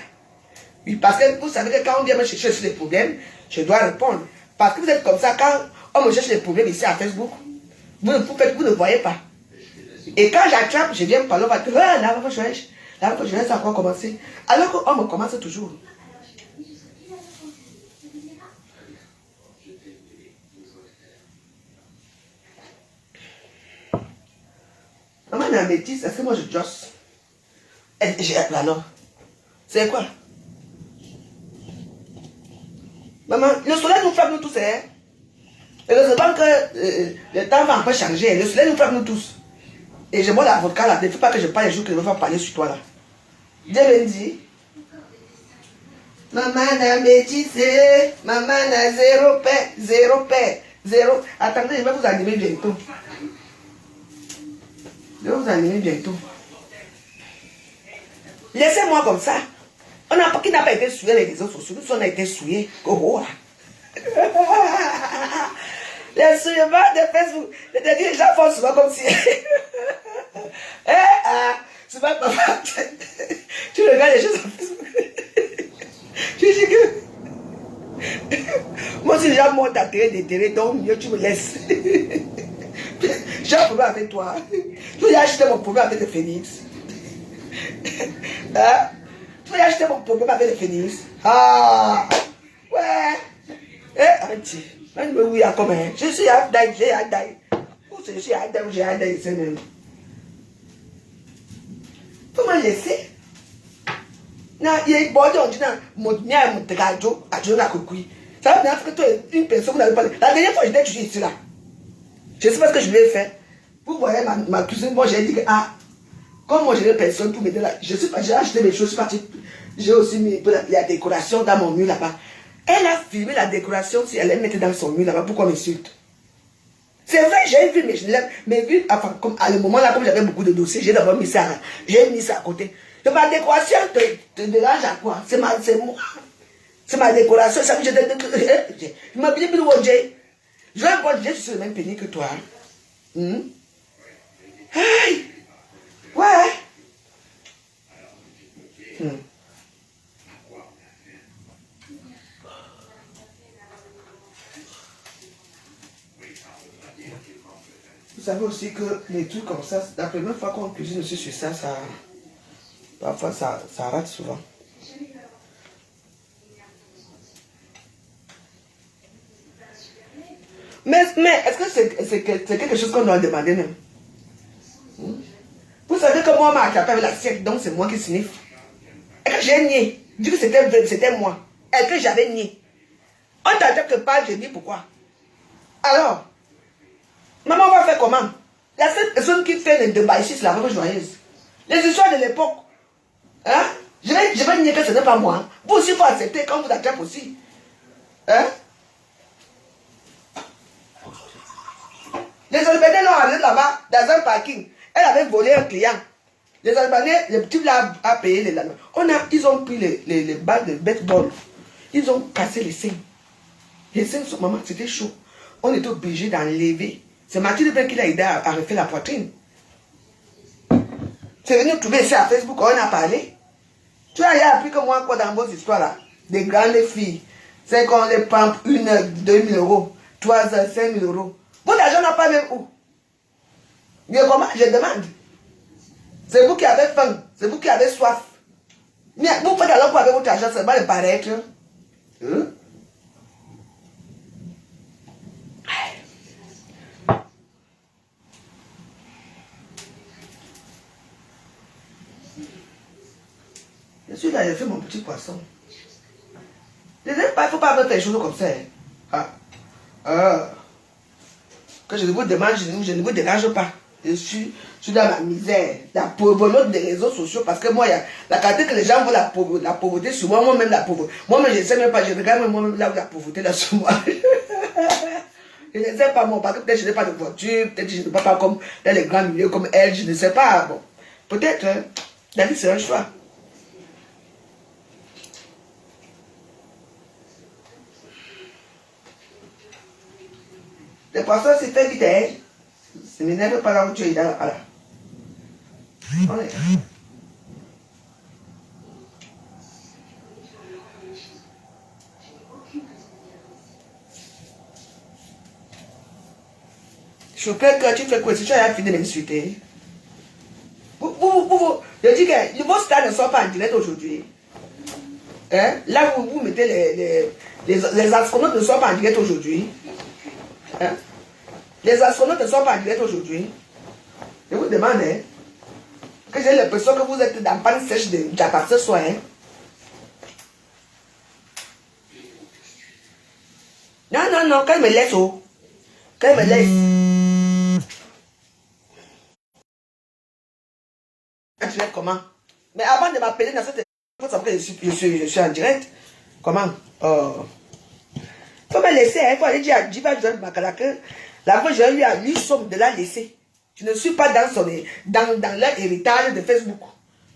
Oui, parce que vous savez que quand on vient me chercher sur les problèmes, je dois répondre. Parce que vous êtes comme ça, quand on me cherche les problèmes ici à Facebook, vous ne voyez pas. Et quand j'attrape, je viens parler, on va dire, ah, là, ça a encore commencé. Alors qu'on me commence toujours. Maman n'a métisse, est-ce que moi je josse? Alors, c'est quoi? Maman, le soleil nous frappe nous tous, hein? Et le soleil que le temps va un peu changer, le soleil nous frappe nous tous. Et je vois l'avocat là, ne fais pas que je parle les jours que je vais faire parler sur toi là. Dieu me dit, maman n'a métissé, maman n'a zéro paix. Attendez, je vais vous animer bientôt. Laissez-moi comme ça. Qui n'a pas été souillé les réseaux sociaux, nous on a été souillés. Oh, les souillements de Facebook, les gens font souvent comme si. C'est pas papa. Tu regardes les choses sur Facebook. Tu dis que. Moi, si les gens montent à terre, donc mieux tu me laisses. J'ai un problème avec toi. Tu vas acheter mon problème avec le phénix. Hein? Tu vas acheter mon problème avec le phénix. Ah! Ouais! Auntie. Oui, comment? Je suis à Daï, j'ai à Daï. Je suis à Daï, j'ai à Daï, c'est même. Faut me laisser. Non, il y a une bonne chose. Mon mien, mon tegajo, à Jonah Kukui. Ça veut dire que toi, une personne, vous n'avez pas. La dernière fois, j'étais toujours ici là. Je sais pas ce que je lui ai fait. Vous voyez ma cuisine, moi j'ai dit que, comme moi j'ai personne pour m'aider là, j'ai acheté mes choses, j'ai aussi mis la décoration dans mon mur là-bas. Elle a filmé la décoration si elle mettait dans son mur là-bas, pourquoi m'insulte? C'est vrai, j'ai vu, mais je l'ai, mais vu, enfin, comme à le moment là, comme j'avais beaucoup de dossiers, j'ai d'abord mis ça à côté. Donc ma décoration te dérange à quoi? C'est moi. C'est ma décoration, ça veut dire que je m'habille plus au Dieu. Je vais voir Dieu sur le même pénis que toi. Aïe! Ouais! Vous savez aussi que les trucs comme ça, la première fois qu'on cuisine aussi sur ça, parfois ça rate souvent. Mais est-ce que c'est quelque chose qu'on doit demander même? Vous savez que moi, on m'a attrapé avec l'assiette, donc c'est moi qui sniffe. Et que j'ai nié. Je dis que c'était moi. Et que j'avais nié. On t'attrape quelque part, j'ai dit pourquoi. Alors, maman va faire comment? La seule personne qui fait les débats ici, c'est la vraie joyeuse. Les histoires de l'époque. Hein? Je vais nier que ce n'est pas moi. Vous aussi, il faut accepter quand vous attrapez aussi. Hein? Les Albanais l'ont amené là-bas, dans un parking. Elle avait volé un client. Les Albanais, le petit là a payé les lames. Ils ont pris les balles de baseball. Ils ont cassé les seins. Les seins, maman, c'était chaud. On était obligé d'enlever. C'est Mathilde qui l'a aidé à refaire la poitrine. C'est venu trouver ça à Facebook, on a parlé. Tu as appris que moi, quoi, dans vos histoires là, des grandes filles, c'est qu'on les prend 1 heure, 2 000 euros, 3 heures, 5 000 euros. Votre argent n'a pas même où? Mais comment? Je demande. C'est vous qui avez faim. C'est vous qui avez soif. Mais vous faites alors quoi avec votre argent, c'est pas de paraître. Hein? Je suis là, j'ai fait mon petit poisson. Il ne faut pas me faire des choses comme ça. Que je ne vous demande, je ne vous dérange pas. Je suis dans ma misère, la pauvreté des réseaux sociaux, parce que moi, il y a la qualité que les gens voient la pauvreté sur moi, moi-même la pauvreté. Moi-même, je ne sais même pas, je regarde moi-même là où la pauvreté là sur moi. Je ne sais pas, moi, parce que peut-être je n'ai pas de voiture, peut-être je ne peux pas comme dans les grands milieux comme elle, je ne sais pas. Bon, peut-être, hein, la vie c'est un choix. Les poissons, c'est fait vite, hein. Ça ne m'énerve pas là où tu es, là. Voilà. Je peux que tu fais quoi si tu as fini de m'insulter. Je dis que vos stars ne sont pas en direct aujourd'hui. Hein? Là où vous mettez les astronautes ne sont pas en direct aujourd'hui. Hein? Les astronautes ne sont pas en direct aujourd'hui. Je vous demande, hein, que j'ai l'impression que vous êtes dans panne sèche de Japa ce soir. Hein? Non, quand il me laisse, oh. Quand il me laisse. Comment? Mais avant de m'appeler dans cette époque, je suis en direct. Comment? Faut me laisser, il faut aller dire à Djiba John Makala que la fois j'ai eu à lui somme de la laisser. Je ne suis pas dans leur héritage de Facebook.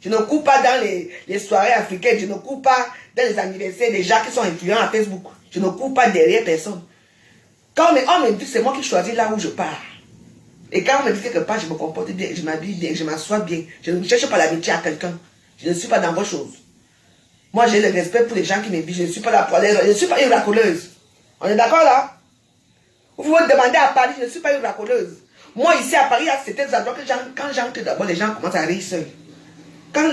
Je ne cours pas dans les soirées africaines. Je ne cours pas dans les anniversaires des gens qui sont influents à Facebook. Je ne cours pas derrière personne. Quand on me dit que c'est moi qui choisis là où je pars. Et quand on me dit quelque part, je me comporte bien, je m'habille bien, je m'assois bien. Je ne cherche pas l'amitié à quelqu'un. Je ne suis pas dans vos choses. Moi, j'ai le respect pour les gens qui m'invitent. Je ne suis pas la poêleuse. Je ne suis pas une racoleuse. On est d'accord là? Vous me demandez à Paris, je ne suis pas une racoleuse. Moi, ici à Paris, il y a certains endroits que quand j'entre d'abord, les gens commencent à rire seuls. Quand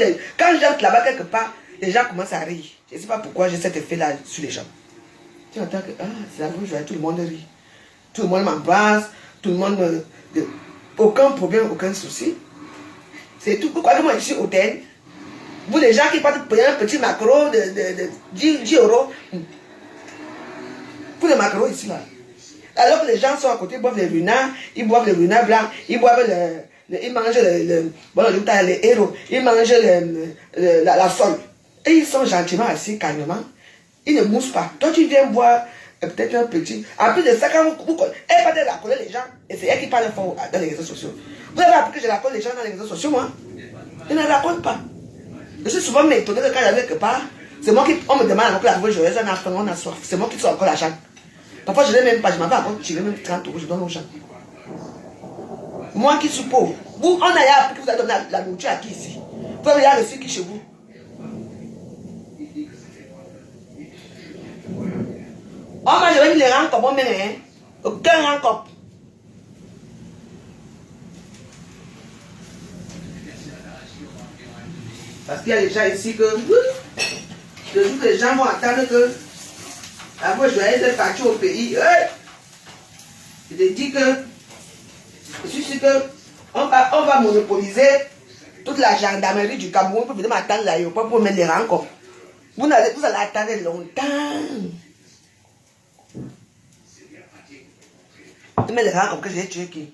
j'entre là-bas quelque part, les gens commencent à rire. Je ne sais pas pourquoi j'ai cet effet-là sur les gens. Tu entends que, c'est la bourgeoisie, tout le monde rit. Tout le monde m'embrasse, tout le monde aucun problème, aucun souci. C'est tout. Pourquoi que moi je suis hôtel? Vous les gens qui partent payer un petit maquereau de 10 euros. Pour le maquereau ici là. Alors que les gens sont à côté, ils boivent les runards, ils boivent les runards blancs, ils boivent ils mangent les héros, ils mangent la sole. Et ils sont gentiment assis calmement. Ils ne moussent pas. Toi tu viens boire peut-être un petit. En plus de ça, quand vous elle va racoler les gens, et c'est elle qui parle fort dans les réseaux sociaux. Vous avez appris que je racole les gens dans les réseaux sociaux, moi? Je ne raconte pas. Je suis souvent étonné que quand j'arrive quelque part, c'est moi qui. On me demande encore la voix joyeuse, on a soif. C'est moi qui sors encore l'argent. Parfois, je n'ai même pas, je m'en vais encore tirer même 30 euros, je donne aux gens. Moi qui suis pauvre, vous, on a appris que vous avez donné la nourriture à qui ici? Vous avez reçu qui chez vous? Oh, moi, je vais mis les rangs comme on met, hein. Aucun rang comme. Parce qu'il y a des gens ici que. Le jour que les gens vont attendre que. La fois, je vais être parti au pays. Je te dis que. Je suis sûr que. On va monopoliser toute la gendarmerie du Cameroun pour venir m'attendre à l'aéroport pour mettre les rangs comme. Vous allez attendre longtemps. Mais les rangs comme que j'ai tué qui?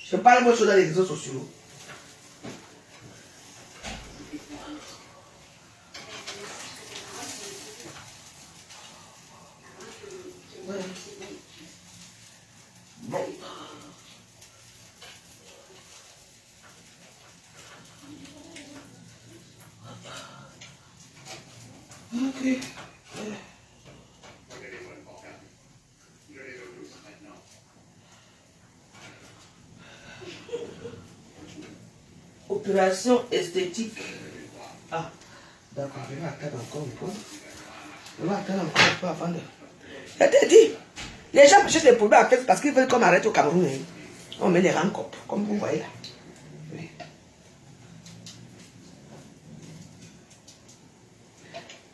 Je parle moi sur les réseaux sociaux. Bon. Ok. Opération esthétique. Ah, d'accord, je vais attendre encore un peu. Je vais attendre encore un peu avant de... Je t'ai dit, les gens achètent les produits à fait parce qu'ils veulent qu'on arrête au Cameroun. Hein. On met les rangs comme vous voyez là. Oui.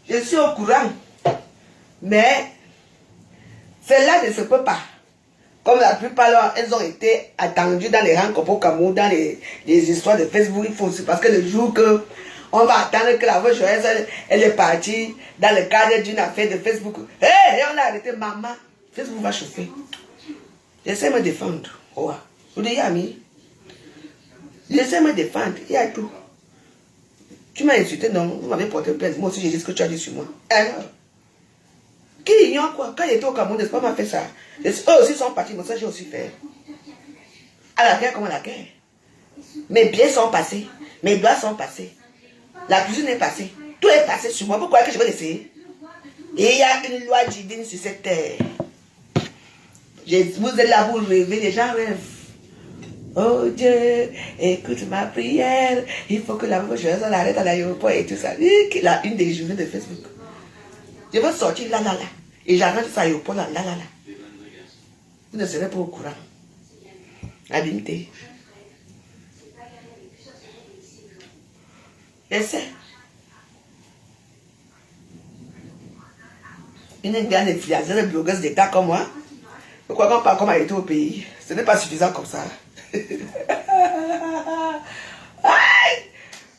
Je suis au courant. Mais cela ne se peut pas. Comme la plupart, elles ont été attendues dans les rencontres au Cameroun, dans les histoires de Facebook. Il faut aussi, parce que le jour que on va attendre que la voix joyeuse, elle est partie dans le cadre d'une affaire de Facebook. Hé, on a arrêté, maman. Facebook va chauffer. J'essaie de me défendre. Oh, vous dites, ami. J'essaie de me défendre. Il y a tout. Tu m'as insulté, non? Vous m'avez porté plainte. Moi aussi, j'ai dit ce que tu as dit sur moi. Alors, qui ignore quoi? Quand j'étais au Cameroun, n'est-ce pas, m'a fait ça? Eux aussi sont partis, mais ça, j'ai aussi fait. À la guerre, comme à la guerre. Mes pieds sont passés. Mes doigts sont passés. La cuisine est passée. Tout est passé sur moi. Pourquoi que je vais laisser? Et il y a une loi divine sur cette terre. Vous êtes là, vous rêvez, les gens rêvent. Oh Dieu, écoute ma prière. Il faut que la voiture l'arrête à l'aéroport et tout ça. Une des journées de Facebook. Je vais sortir là. Et j'arrête ça à l'aéroport là. Vous ne serez pas au courant. Abimité. Essaie. Une grande influenceuse, une blogueuse d'État comme moi. Pourquoi qu'on parle comme elle était au pays? Ce n'est pas suffisant comme ça.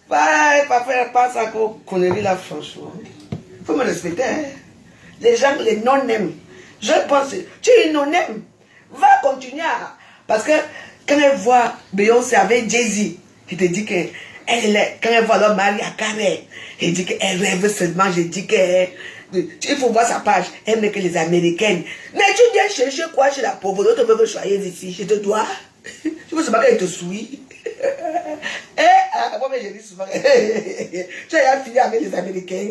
Pas faire pas ça qu'on est là, franchement. Il faut me respecter. Hein? Les gens, les non-aiment. Je pense, tu es non-aime. Va continuer à... Parce que quand elle voit Beyoncé avec Jay-Z, il te dit que quand elle voit leur mari à Carré, il dit qu'elle rêve seulement. Je dis que il faut voir sa page. Elle met que les Américaines. Mais tu viens chercher quoi chez la pauvre? L'autre veut choisir ici. Je te dois. Tu veux savoir qu'elle te souille. Moi, je dis souvent. Tu as fini avec les Américains.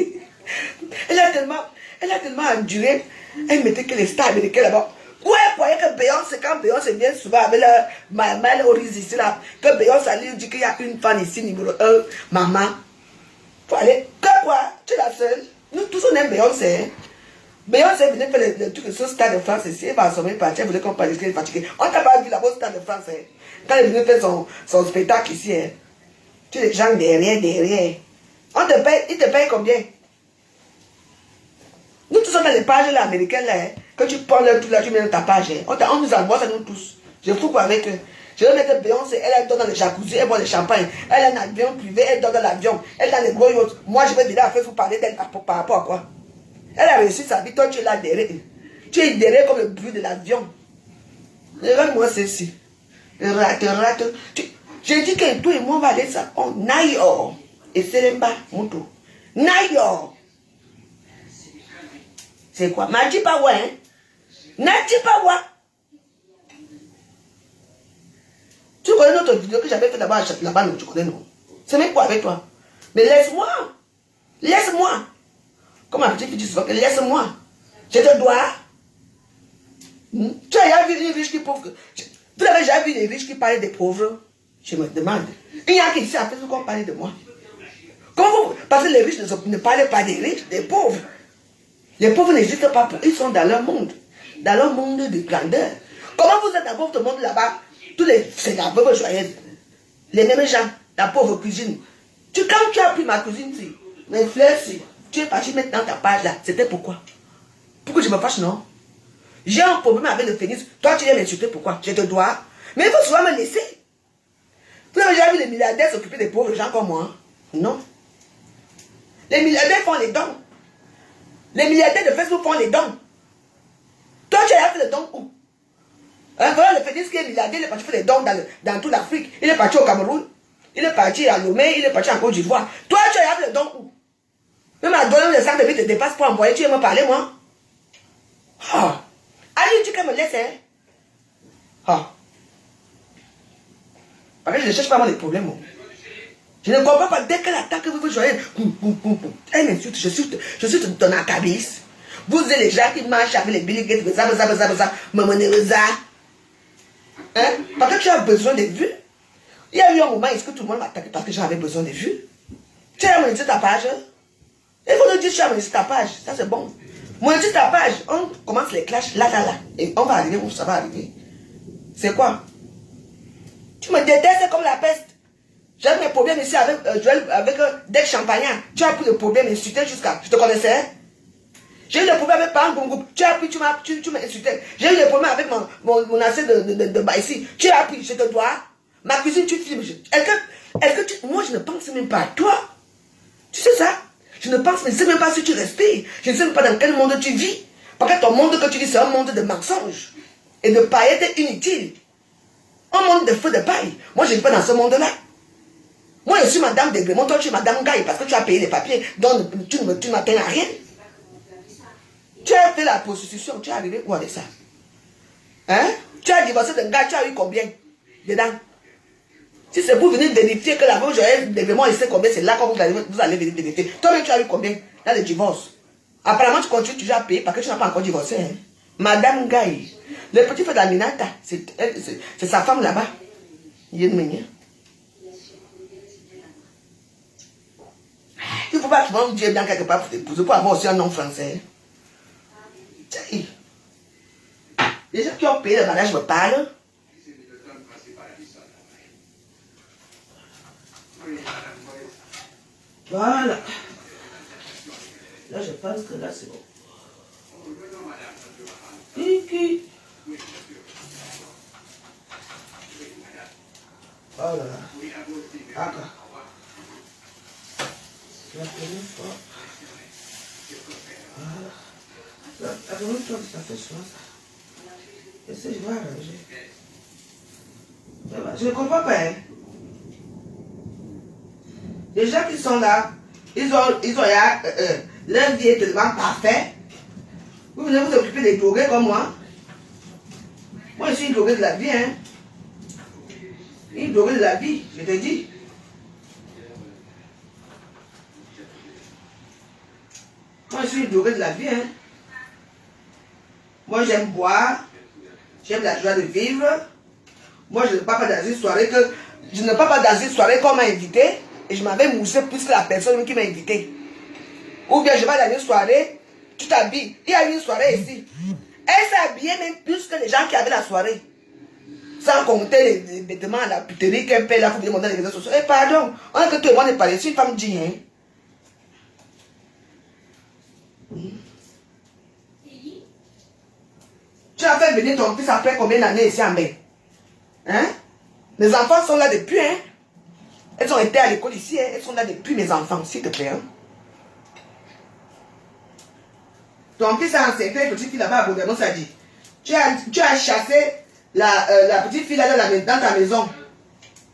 Elle a tellement enduré. Elle mettait que les stars américains là-bas. Ouais, croyez que Beyoncé, quand Beyoncé vient souvent avec le mal au riz ici là, que Beyoncé lui dit qu'il y a une fan ici, numéro 1, maman. Faut aller. Que quoi? Tu es la seule. Nous tous on aime Beyoncé. Hein? Beyoncé venait faire le truc sur Stade de France ici. Elle va assommer partir. Elle voulait qu'on parle qu'elle est fatiguée. On t'a pas vu là-bas au Stade de France. Hein? Quand elle venait faire son spectacle ici. Hein? Tu es les gens derrière. On te paye, ils te payent combien? Nous tous sommes dans les pages là, américaines là. Hein? Quand tu prends le tout là, tu mets dans ta page. Hein? On nous envoie ça nous tous. Je fous quoi avec eux. Je vais mettre Beyoncé, elle dort dans le jacuzzi, elle boit le champagne. Elle a un avion privé, elle dort dans l'avion. Elle est dans les gros yachts. Moi, je vais venir à faire vous parler d'elle par rapport à quoi? Elle a réussi sa vie, toi tu es là derrière. Tu es derrière comme le bruit de l'avion. Regarde-moi ceci. Rate. J'ai dit que toi et moi on va aller ça. On naïe. Et c'est le bas, mon tour. Naïe. C'est quoi? M'a dit pas ouais. Hein? N'a dit pas ouais. Tu connais notre vidéo que j'avais fait là-bas, non, tu connais non? C'est même quoi avec toi? Mais laisse-moi. Comme ma petite fille dit souvent, laisse-moi. Je te dois. Tu as déjà vu les riches qui pauvres? Tu as déjà vu les riches qui parlent des pauvres? Je me demande. Il y a qui ici à Facebook qu'on parle de moi. Comment vous? Parce que les riches ne parlent pas des riches, des pauvres. Les pauvres n'existent pas. Ils sont dans leur monde. Dans leur monde de grandeur. Comment vous êtes dans votre monde là-bas? C'est la pauvre joyeuse. Les mêmes gens, la pauvre cuisine. Quand tu as pris ma cuisine, mes fleurs, tu es parti mettre dans ta page là. C'était pourquoi? Pourquoi je me fâche, non? J'ai un problème avec le phénix. Toi, tu viens m'insulter, pourquoi? Je te dois. Mais il faut souvent me laisser. Vous avez déjà vu les milliardaires s'occuper des pauvres gens comme moi? Non. Les milliardaires font les dons. Les milliardaires de Facebook font les dons. Toi, tu as fait les dons où? Voilà le phénix qui est milliardaire, il est parti faire des dons dans toute l'Afrique. Il est parti au Cameroun. Il est parti à Lomé, il est parti en Côte d'Ivoire. Toi, tu as fait les dons où? Même à donner les sacs de vie te dépasse pour envoyer, tu veux me parler, moi? Ah. Allez, tu me laisses, hein? Ah. Parce que je ne cherche pas moi les problèmes. Je ne comprends pas. Dès qu'elle attaque, vous jouez. Elle m'insulte, je suis ton acabis. Vous êtes les gens qui marchent avec les Billy Gates, hein? Parce que tu as besoin de vues. Il y a eu un moment, est-ce que tout le monde m'a attaqué parce que j'avais besoin de vues? Tu as monétisé ta page? Il faut nous dire que tu as monétisé ta page. Ça, c'est bon. Monétise ta page. On commence les clashs là. Et on va arriver où ça va arriver. C'est quoi? Tu me détestes comme la peste. J'ai mes problèmes ici avec Joël, avec des champagnards. Tu as pris le problème, insulté jusqu'à... Je te connaissais. J'ai eu des problèmes avec Parent Bongo. Tu as pris, tu m'as insulté. J'ai eu des problèmes avec mon ancien de Baïsi. Tu as pris, je te dois. Ma cuisine, tu filmes. Est-ce que tu... Moi, je ne pense même pas à toi. Tu sais ça? Je ne pense, mais je ne sais même pas si tu respires. Je ne sais même pas dans quel monde tu vis. Parce que ton monde que tu vis, c'est un monde de mensonges. Et de paillettes inutiles. Un monde de feu de paille. Moi, je ne vis pas dans ce monde-là. Moi, je suis madame Degrémont, toi, tu es madame Gaï, parce que tu as payé les papiers, donc tu ne m'atteins à rien. Tu as fait la prostitution, tu es arrivé où avec ça? Hein? Tu as divorcé d'un gars, tu as eu combien dedans? Si c'est pour venir vérifier que la veuve Joël Degrémont, il sait combien, c'est là que vous allez venir vérifier. Toi-même, tu as eu combien dans le divorce? Apparemment, tu continues toujours à payer parce que tu n'as pas encore divorcé. Hein? Madame Gaï, le petit frère d'Aminata, c'est sa femme là-bas. Il est mignon. Il ne faut pas que tu vas Dieu bien quelque part pour t'épouser, pour avoir aussi un nom français. Les gens qui ont payé le mariage me parlent. Voilà. Là, je pense que là, c'est bon. Kiki. Oh là là. D'accord. La première fois. Voilà. La première fois que ça fait soin, ça. Et si je vais arranger. Je ne comprends pas. Hein. Les gens qui sont là, ils ont leur vie est tellement parfaite. Vous venez vous occuper des drogués comme moi. Moi, je suis une droguée de la vie. Hein. Une droguée de la vie, je te dis. Moi, je suis une droguée de la vie. Hein. Moi, j'aime boire. J'aime la joie de vivre. Moi, je ne pars pas dans une soirée que... Je ne pars pas dans une soirée qu'on m'a invité et je m'avais moussé plus que la personne qui m'a invité. Ou bien je vais dans une soirée, tu t'habilles. Il y a eu une soirée ici. Elle s'est habillée même plus que les gens qui avaient la soirée. Sans compter les vêtements, la puterie qu'elle paie là pour venir monter les réseaux sociaux. Eh pardon, on a que tout le monde est parlé. C'est une femme digne. Hein? Tu as fait venir ton fils après combien d'années ici en mai? Hein? Les enfants sont là depuis, hein? Elles ont été à l'école ici, hein? Elles sont là depuis, mes enfants, s'il te plaît. Hein? Ton fils a enseigné une petite fille là-bas à Bourg-Demont, ça dit. Tu as chassé la petite fille là dans ta maison.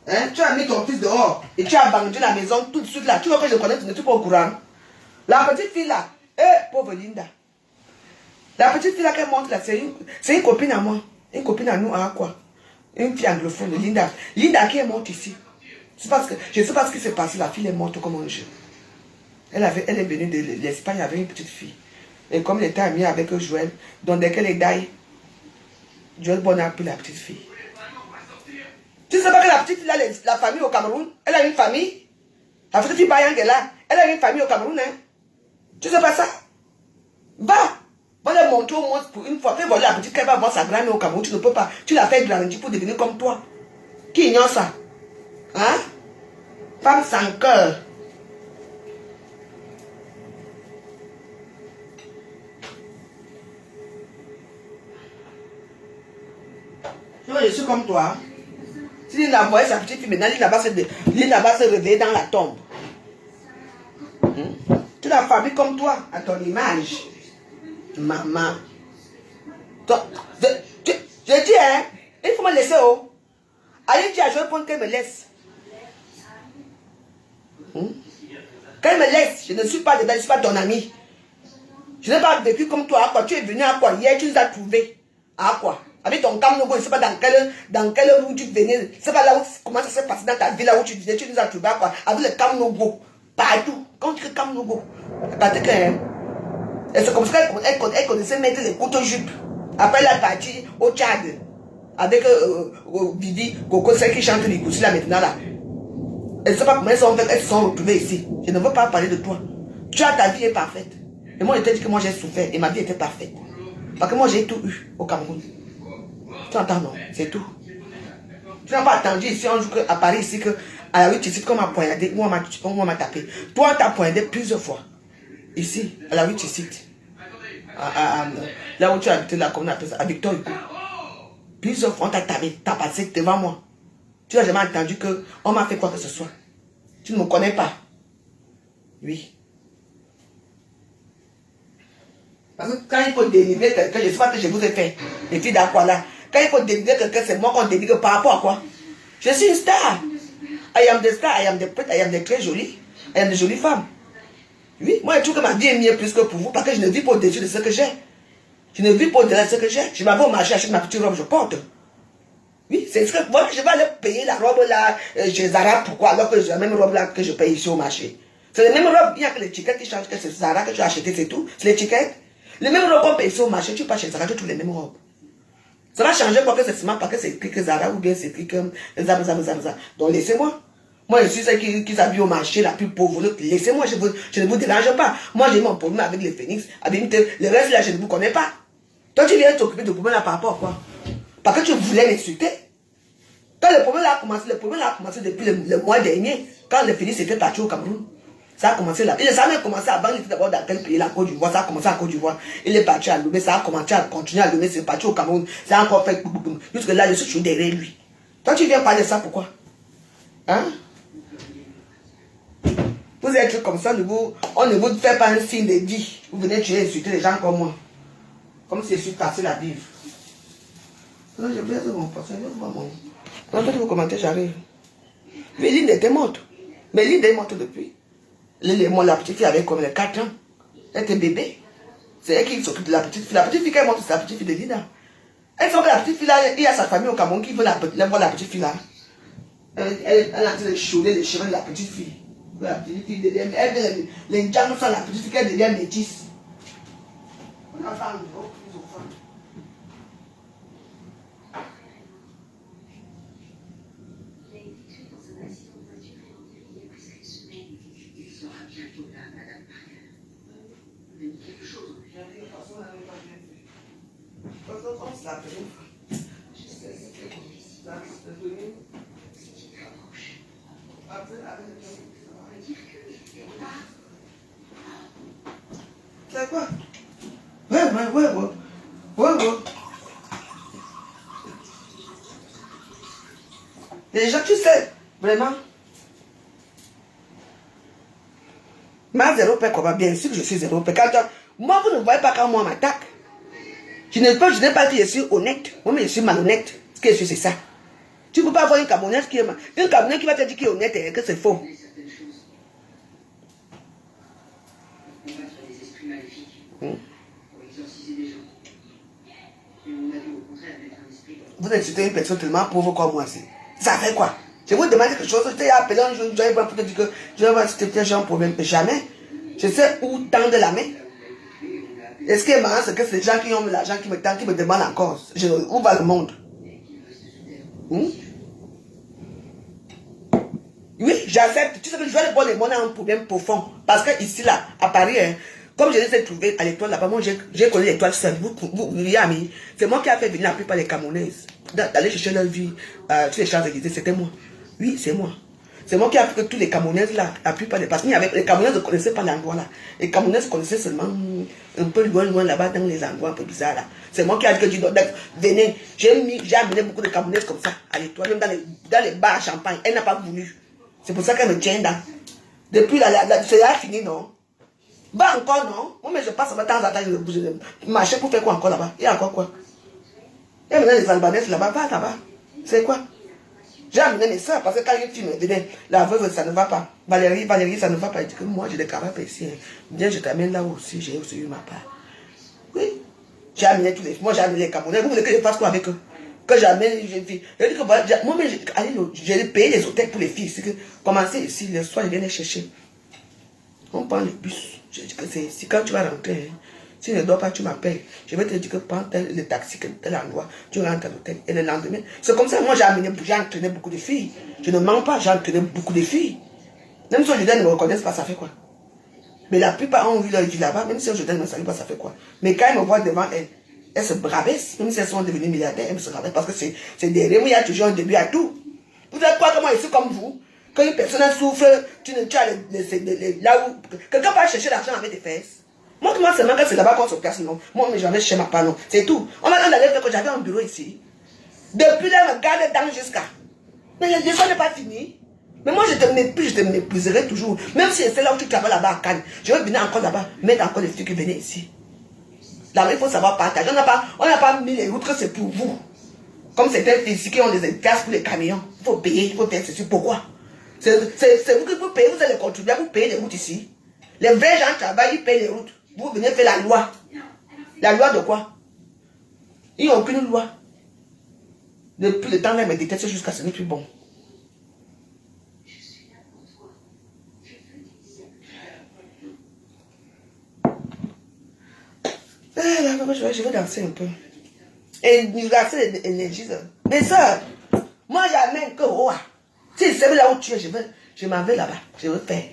Hein? Tu as mis ton fils dehors et tu as bandé la maison tout de suite là. Tu vois que je connais, tu n'es pas au courant. La petite fille là, pauvre Linda. La petite fille là qu'elle montre là, c'est une copine à moi. Une copine à nous, à quoi? Une fille anglophone, Linda. Linda qui est morte ici. Parce que, je ne sais pas ce qui s'est passé, la fille est morte comme un jeu. Elle est venue de l'Espagne avec une petite fille. Et comme elle était amie avec Joël, donc dès qu'elle est d'ailleurs, Joël Bon a pris la petite fille. Tu ne sais pas que la petite fille a la famille au Cameroun? Elle a une famille. La petite fille Bayang est là. Elle a une famille au Cameroun. Hein? Tu ne sais pas ça? Va! Va leur montrer au moins pour une fois. Fais voler la petite qu'elle va voir sa grand-mère au Cameroun. Tu ne peux pas. Tu l'as fait grandir pour devenir comme toi. Qui ignore ça? Hein? Femme sans cœur. Je suis comme toi. Si Lina a envoyé sa petite fille, maintenant Lina va se réveiller dans la tombe. Tu l'as fabriqué comme toi, à ton image. Maman. Je dis, hein, il faut me laisser, oh. Allez, tu as joué pour qu'elle me laisse. Qu'elle me laisse, je ne suis pas dedans, je ne suis pas ton ami. Je n'ai pas vécu comme toi, à quoi tu es venu, à quoi hier, tu nous as trouvés. À quoi? Avec ton Cameroun, je ne sais pas dans quelle rue tu venais, je ne sais pas là où, comment ça s'est passé dans ta ville, là où tu venais, tu nous as trouvés, à quoi? Avec le Cameroun, partout. Quand tu es Cameroun, parce que, c'est comme ça qu'elle connaissait mettre les couteaux jupes. Après, elle est partie au Tchad, avec Vivi, Coco, celle qui chante les goussis là maintenant là. Elle ne sait pas comment elles se sont retrouvées ici. Je ne veux pas parler de toi. Tu as ta vie est parfaite. Et moi, je t'ai dit que moi j'ai souffert et ma vie était parfaite. Parce que moi j'ai tout eu au Cameroun. Tu entends, non? C'est tout. Tu n'as pas attendu ici un jour à Paris ici que À la rue Tissit, qu'on m'a poignardé, ou on m'a tapé. Toi, on t'a poignardé plusieurs fois. Ici, à la rue Tissit. Là où tu as habité, là, comment on appelle ça, à Victor Hugo. Plusieurs fois, on t'a tapé, t'as passé devant moi. Tu n'as jamais entendu qu'on m'a fait quoi que ce soit. Tu ne me connais pas. Oui. Parce que quand il faut délivrer quelqu'un, je ne sais pas ce que je vous ai fait. Les filles d'Aquala. Quand il faut délivrer quelqu'un, c'est moi qu'on délivre par rapport à quoi? Je suis une star. I am the star, I am the pretty, I am the très jolie. I am the jolie femme. Oui, moi je trouve que ma vie est mieux plus que pour vous parce que je ne vis pas au-dessus de ce que j'ai. Je ne vis pas au-delà de ce que j'ai. Je m'en vais au marché, acheter ma petite robe, je porte. Oui, c'est ce que voilà, je vais aller payer la robe là chez Zara. Pourquoi? Alors que j'ai la même robe là que je paye ici au marché. C'est la même robe, il n'y a que l'étiquette qui change, que c'est Zara que tu as acheté, c'est tout. C'est l'étiquette. Les mêmes robes qu'on paye ici au marché, tu pas chez Zara, tu trouves les mêmes robes. Ça va changer quoi que c'est seulement parce que c'est écrit que Zara ou bien c'est écrit que Zara. Donc laissez-moi. Moi, je suis celle qui s'habille au marché, la plus pauvre. Laissez-moi, je ne vous dérange pas. Moi, j'ai mon problème avec les phénix. Le reste, là, je ne vous connais pas. Toi, tu viens t'occuper de problème là par rapport à quoi? Parce que tu voulais m'insulter. Quand le problème là a commencé depuis le mois dernier. Quand le phénix était parti au Cameroun. Ça a commencé là. Ça a même commencé avant, il était d'abord dans quel pays, la Côte d'Ivoire. Ça a commencé à Côte d'Ivoire. Il est parti à Lomé, ça a commencé à continuer à Lomé, c'est parti au Cameroun. Ça a encore fait boum. Jusque là, je suis toujours derrière lui. Toi, tu viens parler de ça, pourquoi? Hein? Vous êtes comme ça, on ne vous fait pas un signe de vie. Vous venez tuer, insulter les gens comme moi. Comme si je suis facile à vivre. Non, je vais mon poisson, je vais voir mon... Quand vous commentez, j'arrive. Méline était morte. Méline est morte depuis. La petite fille avait comme 4 ans. Elle était bébé. C'est elle qui s'occupe de la petite fille. La petite fille qui est morte, c'est la petite fille de Lina. Elle sent que la petite fille là, il y a sa famille au Cameroun qui veut voir la petite fille là. Elle est en train de chouler les cheveux de la petite fille. La petite fille devient, les gens sont la petite fille qui devient métisse. On a pas plus au fond. C'est quoi? Ouais. Les gens, tu sais, vraiment. Ma zéro paix, quoi, bien sûr que je suis zéro paix. Moi, vous ne voyez pas quand moi m'attaque. Je n'ai pas dit que je suis honnête. Moi, mais je suis malhonnête. Ce que je suis, c'est ça. Tu ne peux pas avoir une Camerounaise qui va te dire qu'il est honnête et que c'est faux. Vous insultez une personne tellement pauvre comme moi. Ça fait quoi? Je vous demande quelque chose. Je t'ai appelé un jour, je vais pour te dire que je vais accepter un problème. Jamais. Je sais où tendre la main. Et ce qui est marrant, c'est que c'est les gens qui ont l'argent qui me tendent, qui me demandent encore. Où va le monde? Oui, j'accepte. Tu sais que je vais aller voir les monnaies un problème profond. Parce que ici, là, à Paris, hein, comme je les ai trouvés à l'étoile là-bas, moi j'ai connu l'étoile seule. C'est moi qui ai fait venir la plupart des Camerounaises. D'aller chercher leur vie sur les Champs-Élysées, c'était moi. Oui, c'est moi. C'est moi qui ai fait que tous les Camerounaises là, la plupart des... Parce que les Camerounaises ne connaissaient pas l'endroit là. Les Camerounaises connaissaient seulement un peu loin là-bas dans les endroits un peu bizarres là. C'est moi qui ai dit que tu dois venir. J'ai amené beaucoup de Camerounaises comme ça à l'étoile, même dans les bars à champagne. Elle n'a pas voulu. C'est pour ça qu'elle me tient là. Depuis c'est là fini, non? Bah encore, non? Moi, mais je passe de temps en temps, je marche pour faire quoi encore là-bas? Il y a encore quoi? Il y a maintenant les Albanaises là-bas, va là-bas. C'est quoi? J'ai amené mes soeurs parce que quand une fille me venait, la veuve, ça ne va pas. Valérie, ça ne va pas. Elle dit que moi, je ne travaille pas ici. Bien, je t'amène là aussi, j'ai aussi eu ma part. Oui. J'ai amené tous les... Moi, j'ai amené les Camerounais. Vous voulez que je fasse quoi avec eux? Que j'amène les jeunes filles. Je dis que moi, j'ai payé les hôtels pour les filles. C'est que commencer ici, le soir, je viens les chercher. On prend le bus. Je dis que c'est ici. Quand tu vas rentrer, hein, si je ne dors pas, tu m'appelles. Je vais te dire que prends le taxi, tel endroit, tu rentres à l'hôtel. Et le lendemain, c'est comme ça. Moi, j'ai entraîné beaucoup de filles. Je ne mens pas, j'ai entraîné beaucoup de filles. Même si je ne me reconnaissent pas, ça fait quoi? Mais la plupart ont vu leur vie là-bas, même si je ne me salue pas, ça fait quoi? Mais quand elles me voient devant elles se brabaissent, même si elles sont devenues milliardaires, elles se brabaissent parce que c'est derrière moi, il y a toujours un début à tout. Vous êtes quoi que moi, je suis comme vous? Quand une personne souffre, tu as là où quelqu'un va chercher l'argent avec des fesses. Montre-moi seulement que c'est là-bas qu'on se place, non. Moi, mais j'avais chez ma part, non. C'est tout. On m'a allé faire que j'avais un bureau ici. Depuis là, regarde dans jusqu'à. Mais le dessin n'est pas fini. Mais moi, je te mépriserai toujours. Même si c'est là où tu travailles là-bas à Cannes, je vais venir encore là-bas, mettre encore les filles qui venaient ici. Là, il faut savoir partager. On n'a pas mis les routes que c'est pour vous. Comme certains ici qui ont des places pour les camions. Il faut payer, il faut payer ceci. Pourquoi? C'est vous qui vous payez, vous allez contribuer, vous payez les routes ici. Les vrais gens travaillent, ils payent les routes. Vous venez faire la loi. La loi de quoi? Ils n'ont aucune loi. Depuis le temps, là, ils me détestent jusqu'à ce n'est plus bon. Je vais danser un peu. Et nous gasser l'énergie. Mais ça, moi j'amène que roi. Si c'est là où tu es, je m'en vais là-bas. Je veux faire.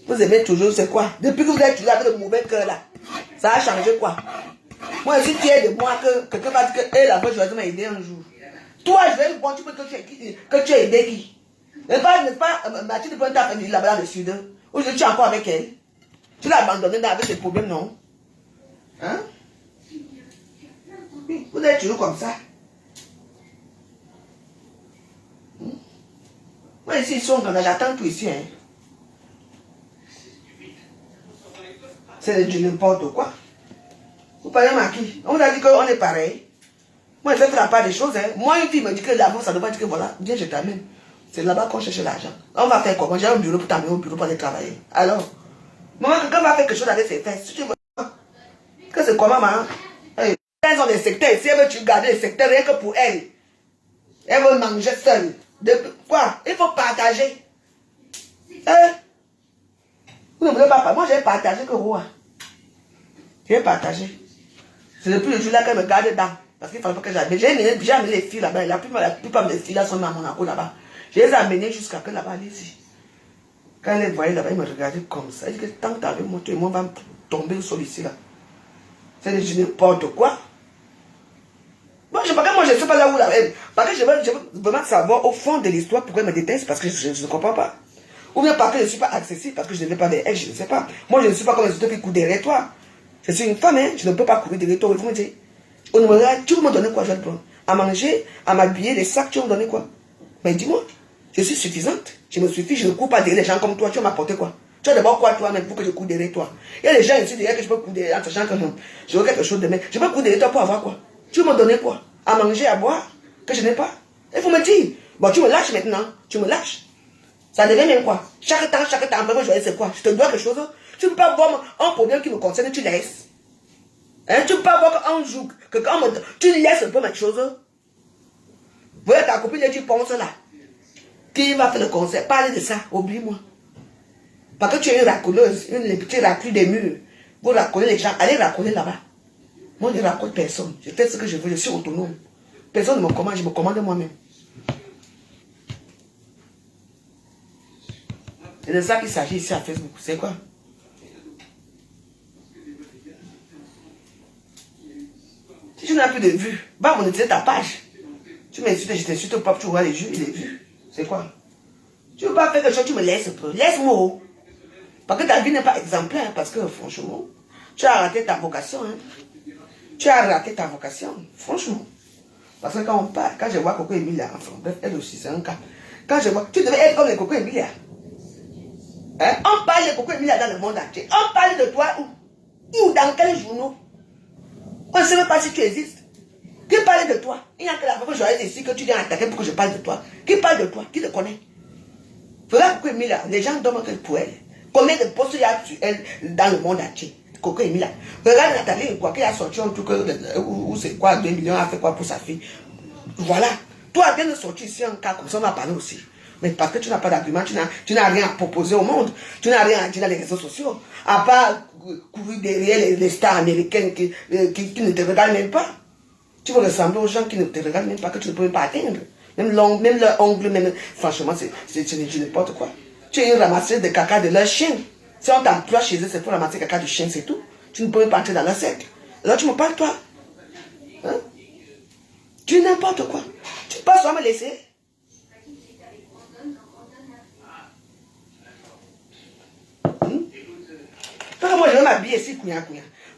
Vous aimez toujours, c'est quoi? Depuis que vous êtes toujours avec le mauvais cœur là, ça a changé quoi? Moi, si tu es de moi, que quelqu'un va dire que là-bas, je vais m'aider un jour. Toi, je vais voir, tu peux que tu as aidé qui? N'est-ce pas, Mathilde prend ta famille là-bas dans le sud. Aujourd'hui, tu es encore avec elle. Tu l'as abandonnée avec ses problèmes, non? Hein? Oui, vous êtes toujours comme ça. Moi, ici, ils sont comme ça, j'attends tout ici. Hein. C'est du n'importe quoi. Vous parlez à qui? On vous a dit qu'on est pareil. Moi, je ne fais pas des choses. Hein. Moi, une fille me dit que d'abord, ça doit dire que voilà, viens, je t'amène. C'est là-bas qu'on cherche l'argent. On va faire comment? J'ai un bureau pour t'amener au bureau pour aller travailler. Alors, maman, quelqu'un va faire quelque chose avec ses fesses. Si tu veux, que c'est quoi, maman? Hey, elles ont des secteurs. Si elle veut tu garder les secteurs, rien que pour elle. Elle veut manger seule. Quoi? Il faut partager. Hein? Vous ne voulez pas. Moi, j'ai partagé que roi. J'ai partagé. C'est depuis le jour là qu'elle me garde dedans. Parce qu'il ne fallait pas que j'amène. J'ai amené les filles là-bas. La plupart des filles là sont à Monaco là-bas. Je les ai amenées jusqu'à que là-bas, allez-y. Quand elle les voyait là-bas, ils me regardaient comme ça. Elle dit que tant que tu avais monté, moi, on va tomber sur ici là. C'est n'importe quoi. Moi, je ne sais pas là où la haine. Parce que je veux vraiment savoir au fond de l'histoire pourquoi elle me déteste. Parce que je ne comprends pas. Ou bien parce que je ne suis pas accessible. Parce que je ne vais pas vers elle. Je ne sais pas. Moi, je ne suis pas comme les autres qui courent derrière toi. Je suis une femme, hein. Je ne peux pas courir derrière toi. Vous me dites, tu veux me donner quoi, je vais te prendre? À manger, à m'habiller, les sacs, tu veux me donner quoi? Mais dis-moi, je suis suffisante. Je me suffis, je ne cours pas derrière les gens comme toi. Tu vas m'apporter quoi? Tu as d'abord quoi toi-même pour que je cours derrière toi? Il y a des gens ici derrière que je peux courir derrière en sachant que je veux quelque chose de même. Je peux courir derrière toi pour avoir quoi? Tu veux me donner quoi? À manger, à boire, que je n'ai pas? Il faut me dire. Bon, tu me lâches maintenant. Tu me lâches. Ça devient même quoi? Chaque temps, vraiment, je vais c'est quoi? Je te dois quelque chose. Tu ne peux pas voir un problème qui me concerne, tu laisses. Hein? Tu ne peux pas voir qu'un jour, que quand tu laisses un peu ma chose. Vous voyez ta copine, tu penses là. Qui va faire le concert? Parlez de ça, oublie-moi. Parce que tu es une racoleuse, une petite raclure des murs. Vous racolez les gens, allez racoler là-bas. Moi, je ne racole personne. Je fais ce que je veux, je suis autonome. Personne ne me commande, je me commande moi-même. C'est de ça qu'il s'agit ici à Facebook. C'est quoi? Si tu n'as plus de vues, va monétiser ta page. Tu m'insultes, je t'insulte pas, tu vois les vues. C'est quoi? Tu ne veux pas faire quelque chose, tu me laisses un peu. Laisse-moi. Parce que ta vie n'est pas exemplaire. Parce que franchement, tu as raté ta vocation. Hein? Tu as raté ta vocation. Franchement. Parce que quand on parle, quand je vois Coco Emilia, enfin, bref, elle aussi, c'est un cas. Quand je vois, tu devais être comme les Coco Emilia. Hein? On parle de Coco Emilia dans le monde entier. On parle de toi où? Où? Dans quel journaux? On ne sait même pas si tu existes. Qui parle de toi? Il n'y a que la fois que je vais ici que tu viens attaquer pour que je parle de toi. Qui parle de toi? Qui te connaît? Regarde Coco Emilia, les gens dorment pour elle. Combien de postes il y a sur elle dans le monde entier? Coco Emilia. Regarde Nathalie, quoi, qui a sorti un truc, où c'est quoi, 2 millions, a fait quoi pour sa fille? Voilà. Toi, viens de sortir ici un cas comme ça, on va parler aussi. Mais parce que tu n'as pas d'argument, tu n'as rien à proposer au monde. Tu n'as rien à dire dans les réseaux sociaux. À part courir derrière les stars américaines qui ne te regardent même pas. Tu veux ressembler aux gens qui ne te regardent même pas, que tu ne peux même pas atteindre. Même leur ongle, même. Franchement, c'est n'importe quoi. Tu es une ramasseuse de caca de leur chien. Si on t'emploie chez eux, c'est pour ramasser caca du chien, c'est tout. Tu ne peux même pas entrer dans leur cercle. Alors tu me parles, toi. Hein? Tu es n'importe quoi. Tu passes à me laisser. Parce que moi, je vais m'habiller ici,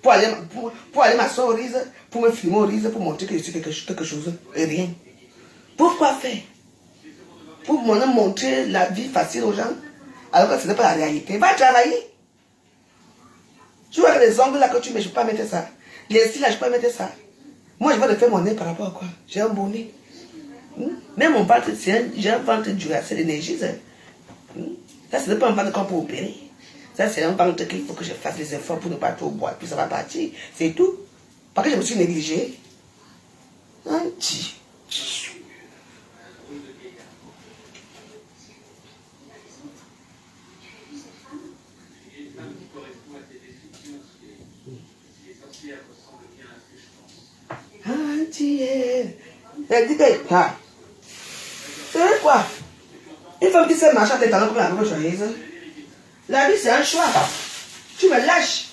pour aller m'asseoir au Rize, pour me filmer au Rize, pour montrer que je suis quelque chose. Et rien. Pourquoi faire? Pour montrer la vie facile aux gens, alors que ce n'est pas la réalité. Va travailler. Tu vois que les ongles là que tu mets, je ne peux pas mettre ça. Les cils là, je ne peux pas mettre ça. Moi, je vais te faire mon nez par rapport à quoi? J'ai un bon nez. Même mon ventre, j'ai un ventre dur, c'est l'énergie. Ça, ce n'est pas un ventre qu'on peut opérer. Ça, c'est un ventre qu'il faut que je fasse des efforts pour ne pas trop boire. Puis ça va partir. C'est tout. Parce que je me suis négligée. Elle dit que, c'est quoi? Une femme qui sait marcher avec les talons comme la même chose. La vie, c'est un choix. Tu me lâches.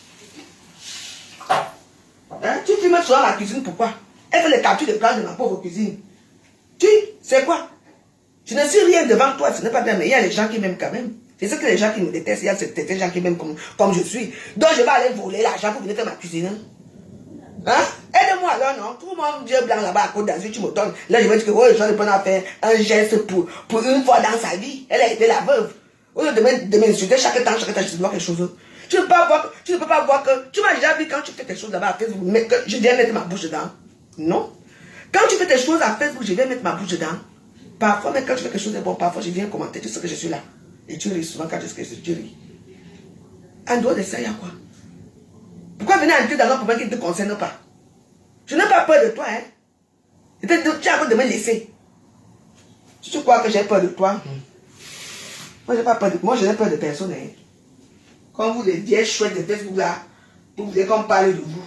Hein? Tu filmes sur ma cuisine, pourquoi? Elle fait les captures de plats de ma pauvre cuisine. C'est quoi? Je ne suis rien devant toi, ce n'est pas bien, mais il y a les gens qui m'aiment quand même. C'est ce que les gens qui me détestent, il y a des gens qui m'aiment comme je suis. Donc je vais aller voler l'argent pour venir faire ma cuisine. Hein? Aide-moi alors, non? Tout le monde Dieu blanc là-bas à Côte d'Azur, tu me donnes. Là, je vais dire que je vais prendre à faire un geste pour une fois dans sa vie. Elle a été la veuve. Au lieu de m'insulter chaque temps, je dois quelque chose. Tu ne peux pas voir que. Tu m'as déjà vu quand tu fais tes choses là-bas à Facebook, mais que je viens mettre ma bouche dedans. Non. Quand tu fais tes choses à Facebook, je viens mettre ma bouche dedans. Parfois, mais quand tu fais quelque chose de bon, parfois je viens commenter. Tu sais que je suis là. Et tu ris souvent quand tu ris. En dehors de ça, il y a quoi? Pourquoi venir entrer dans un problème qui ne te concerne pas? Je n'ai pas peur de toi, hein. Tu as envie de me laisser. Tu crois que j'ai peur de toi? Moi, je n'ai peur de personne, hein. Comme vous, les vieilles chouettes de Facebook là, vous voulez qu'on parle de vous.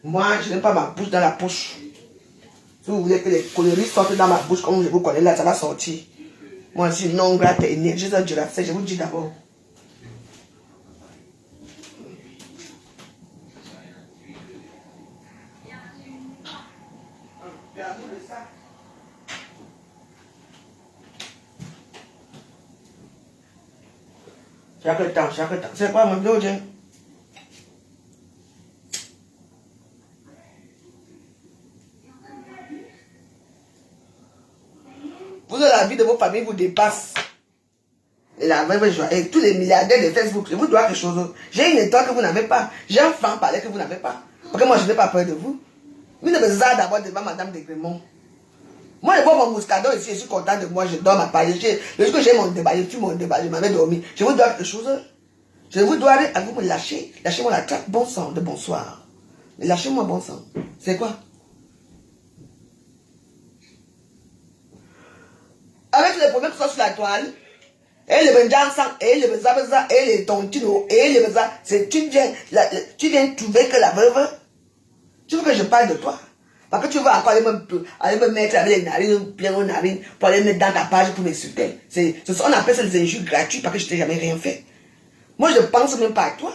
Moi, je n'ai pas ma bouche dans la poche. Si vous voulez que les conneries sortent dans ma bouche, comme je vous connais là, ça va sortir. Moi, je suis non grate et énergie, je vous dis d'abord. Chaque temps. C'est quoi mon dos, Dieu? Vous, la vie de vos familles vous dépasse. Et la vraie joie. Et tous les milliardaires de Facebook, je vous dois quelque chose. J'ai une étoile que vous n'avez pas. J'ai un franc palais que vous n'avez pas. Parce que moi, je n'ai pas peur de vous. Vous ne me zappez d'abord devant Madame de Grémont. Moi, je vois mon mouscador ici, je suis content de moi, je dors ma palais. Le jour que j'ai mon débat, je mon débat, je m'avais dormi. Je vous dois quelque chose. Je vous dois à vous me lâcher. Lâchez-moi la trappe, bon sang, de bonsoir. Mais lâchez-moi bon sang. C'est quoi? Avec les problèmes qui sont sur la toile, et les benjansans, et les bezabaza, et les tontino, et les beza, tu viens trouver que la veuve, tu veux que je parle de toi? Parce que tu vas encore aller me mettre avec les narines, bien aux narines, pour aller mettre dans ta page pour m'insulter. On appelle ça des injures gratuites parce que je t'ai jamais rien fait. Moi, je ne pense même pas à toi.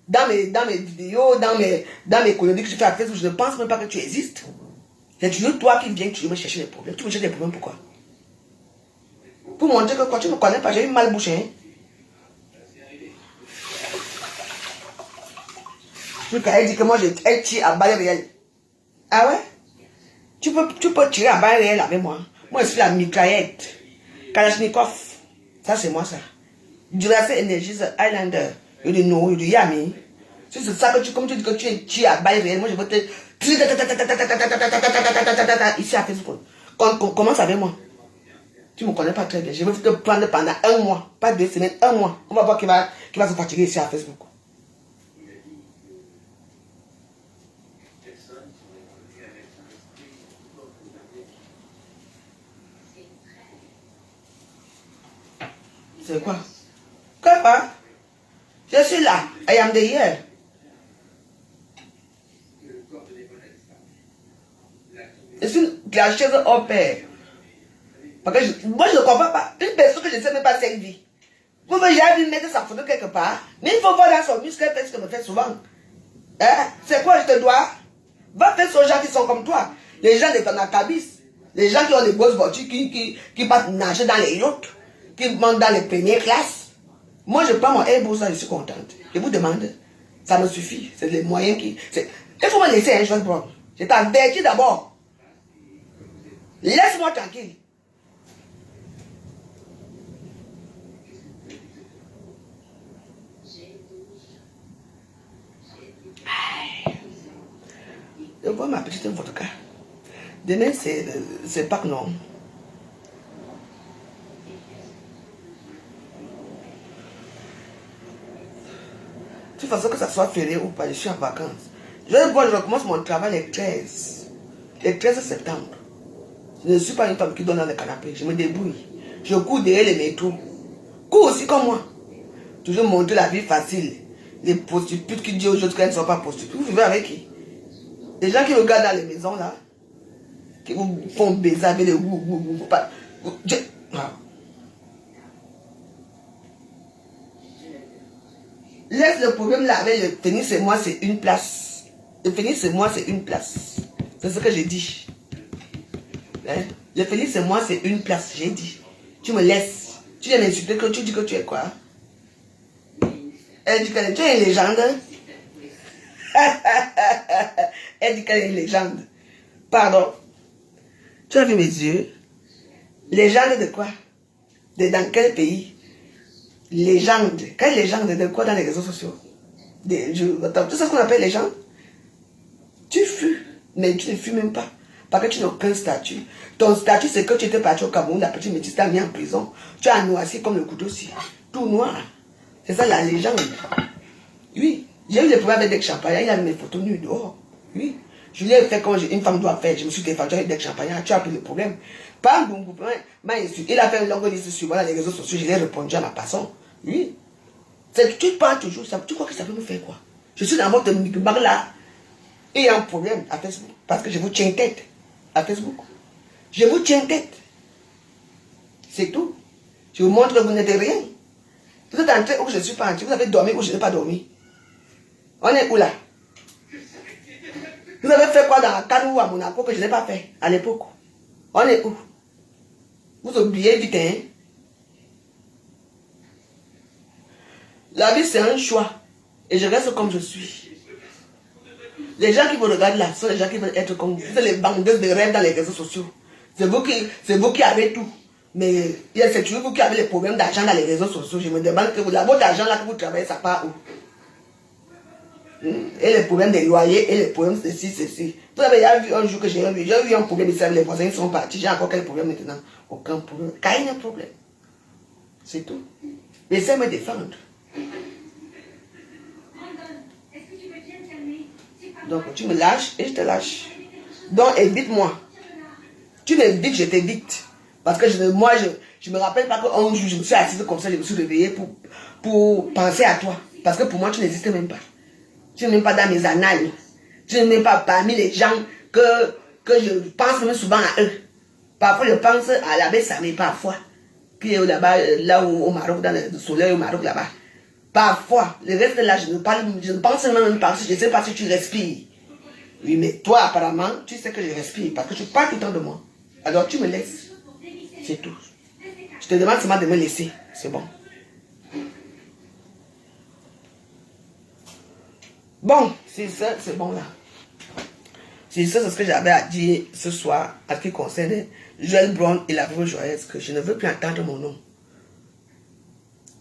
Dans mes vidéos, dans mes colonies que je fais à Facebook, je ne pense même pas que tu existes. C'est toujours toi qui viens me chercher des problèmes. Tu me cherches des problèmes pourquoi? Pour montrer que quand tu ne me connais pas, j'ai une mal bouche. Hein? Tu peux dire que moi, je tire à balle réelle. Ah ouais? Tu peux tirer à balle réelle avec moi. Moi, je suis la mitraillette. Kalachnikov. Ça, c'est moi, ça. Duracell Energies Highlander. You do know, you do yami. Si c'est ça que comme tu dis que tu tires à balle réelle, moi, je vais te tirer ici à Facebook. Commence avec moi. Tu ne me connais pas très bien. Je vais te prendre pendant 1 mois. Pas 2 semaines, 1 mois. On va voir qui va se fatiguer ici à Facebook. C'est quoi? Quoi? Je suis là. I am the here. Je suis la chaise au père. Parce que moi, je ne comprends pas. Une personne que je ne sais même pas cette vie. Vous pouvez jamais mettre sa photo quelque part. Mais il faut voir dans son muscle, elle fait ce qu'elle me fait souvent. Hein? C'est quoi je te dois? Va faire aux gens qui sont comme toi. Les gens de Tanakabis. Les gens qui ont des grosses voitures, qui partent nager dans les yachts, qui montent dans les premières classes. Moi, je prends mon airbus, je suis contente. Je vous demande, ça me suffit. C'est les moyens qui... Il faut me laisser un Joel Brown. Je t'avertis d'abord. Laisse-moi tranquille. Je vois ma petite vodka. Demain, c'est pas que non. De toute façon, que ça soit férié ou pas, je suis en vacances. Je recommence mon travail le 13. Le 13 septembre. Je ne suis pas une femme qui donne dans le canapé. Je me débrouille. Je cours derrière les métros. Cours aussi comme moi. Toujours montrer la vie facile. Les prostituées qui disent aux autres qu'elles ne sont pas prostituées. Vous vivez avec qui? Les gens qui regardent dans les maisons là, qui vous font baiser avec les Laisse le problème là avec le tennis et moi, c'est une place. Le tennis et moi, c'est une place. C'est ce que j'ai dit. Hein? Le tennis et moi, c'est une place, j'ai dit. Tu me laisses. Tu viens m'insulter que tu dis que tu es quoi? Elle dit que tu es une légende. Elle dit qu'elle est une légende. Pardon. Tu as vu mes yeux? Légende de quoi? Dans quel pays? Légende. Quelle légende de quoi dans les réseaux sociaux? Attends, tu sais ce qu'on appelle légende? Tu fuis, mais tu ne fuis même pas. Parce que tu n'as aucun statut. Ton statut, c'est que tu étais parti au Cameroun, la petite métisse t'a mis en prison. Tu as noirci comme le couteau aussi. Tout noir. C'est ça la légende. Oui. J'ai eu des problèmes avec Dec Champagnat, il a mis mes photos nues dehors. Oui. Je lui ai fait comme une femme doit faire. Je me suis défendu avec Dec Champagnat, tu as pris le problème. Pas un bon groupe, il a fait un longue liste sur moi dans les réseaux sociaux, je l'ai répondu à ma façon. Oui. Tu parles toujours, tu crois que ça peut me faire quoi? Je suis dans votre banque là, et il y a un problème à Facebook, parce que je vous tiens tête à Facebook. Je vous tiens tête. C'est tout. Je vous montre que vous n'êtes rien. Vous êtes entré où je ne suis pas entré, vous avez dormi où je n'ai pas dormi. On est où là? Vous avez fait quoi dans Cannes ou à Monaco que je n'ai pas fait à l'époque? On est où? Vous oubliez vite, hein? La vie, c'est un choix. Et je reste comme je suis. Les gens qui vous regardent là sont les gens qui veulent être comme vous. C'est les bandeuses de rêve dans les réseaux sociaux. C'est vous qui avez tout. Mais c'est toujours vous qui avez les problèmes d'argent dans les réseaux sociaux. Je me demande que votre argent là que vous travaillez, ça part où? Et les problèmes des loyers, et les problèmes de ceci. Vous avez vu un jour que j'ai eu un problème ici, les voisins sont partis. J'ai encore quel problème maintenant? Aucun problème. Quand il y a un problème. C'est tout. Laissez-moi défendre. Donc tu me lâches et je te lâche. Donc évite-moi. Tu m'évites, je t'évite. Parce que moi, je me rappelle pas qu'un jour, je me suis assise comme ça, je me suis réveillée pour penser à toi. Parce que pour moi, tu n'existais même pas. Tu n'es même pas dans mes annales. Tu n'es même pas parmi les gens que je pense même souvent à eux. Parfois, je pense à l'abbé Samé, parfois. Qui est là-bas, là au Maroc, dans le soleil au Maroc, là-bas. Parfois, le reste de là, je ne pense même pas, je ne sais pas si tu respires. Oui, mais toi, apparemment, tu sais que je respire, parce que tu parles tout le temps de moi. Alors, tu me laisses. C'est tout. Je te demande seulement de me laisser. C'est bon. Bon, c'est ça, c'est bon là. C'est ça, c'est ce que j'avais à dire ce soir, à ce qui concerne Joel Brown et la veuve joyeuse, que je ne veux plus entendre mon nom.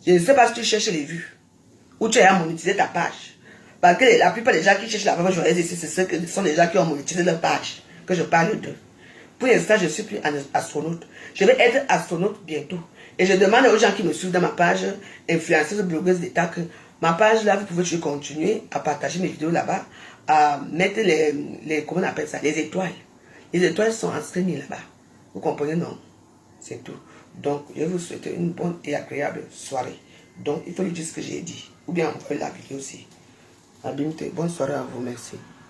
Je ne sais pas si tu cherches les vues, ou tu as monétisé ta page. Parce que la plupart des gens qui cherchent la veuve joyeuse ici, ce sont des gens qui ont monétisé leur page, que je parle d'eux. Pour l'instant, je ne suis plus astronaute. Je vais être astronaute bientôt. Et je demande aux gens qui me suivent dans ma page, influenceuse, blogueuse d'État, que ma page là, vous pouvez toujours continuer à partager mes vidéos là-bas, à mettre comment on appelle ça, les étoiles. Les étoiles sont en streaming là-bas. Vous comprenez, non? C'est tout. Donc, je vous souhaite une bonne et agréable soirée. Donc, il faut lui dire ce que j'ai dit. Ou bien envoyer la vidéo aussi. À bientôt. Bonne soirée à vous. Merci.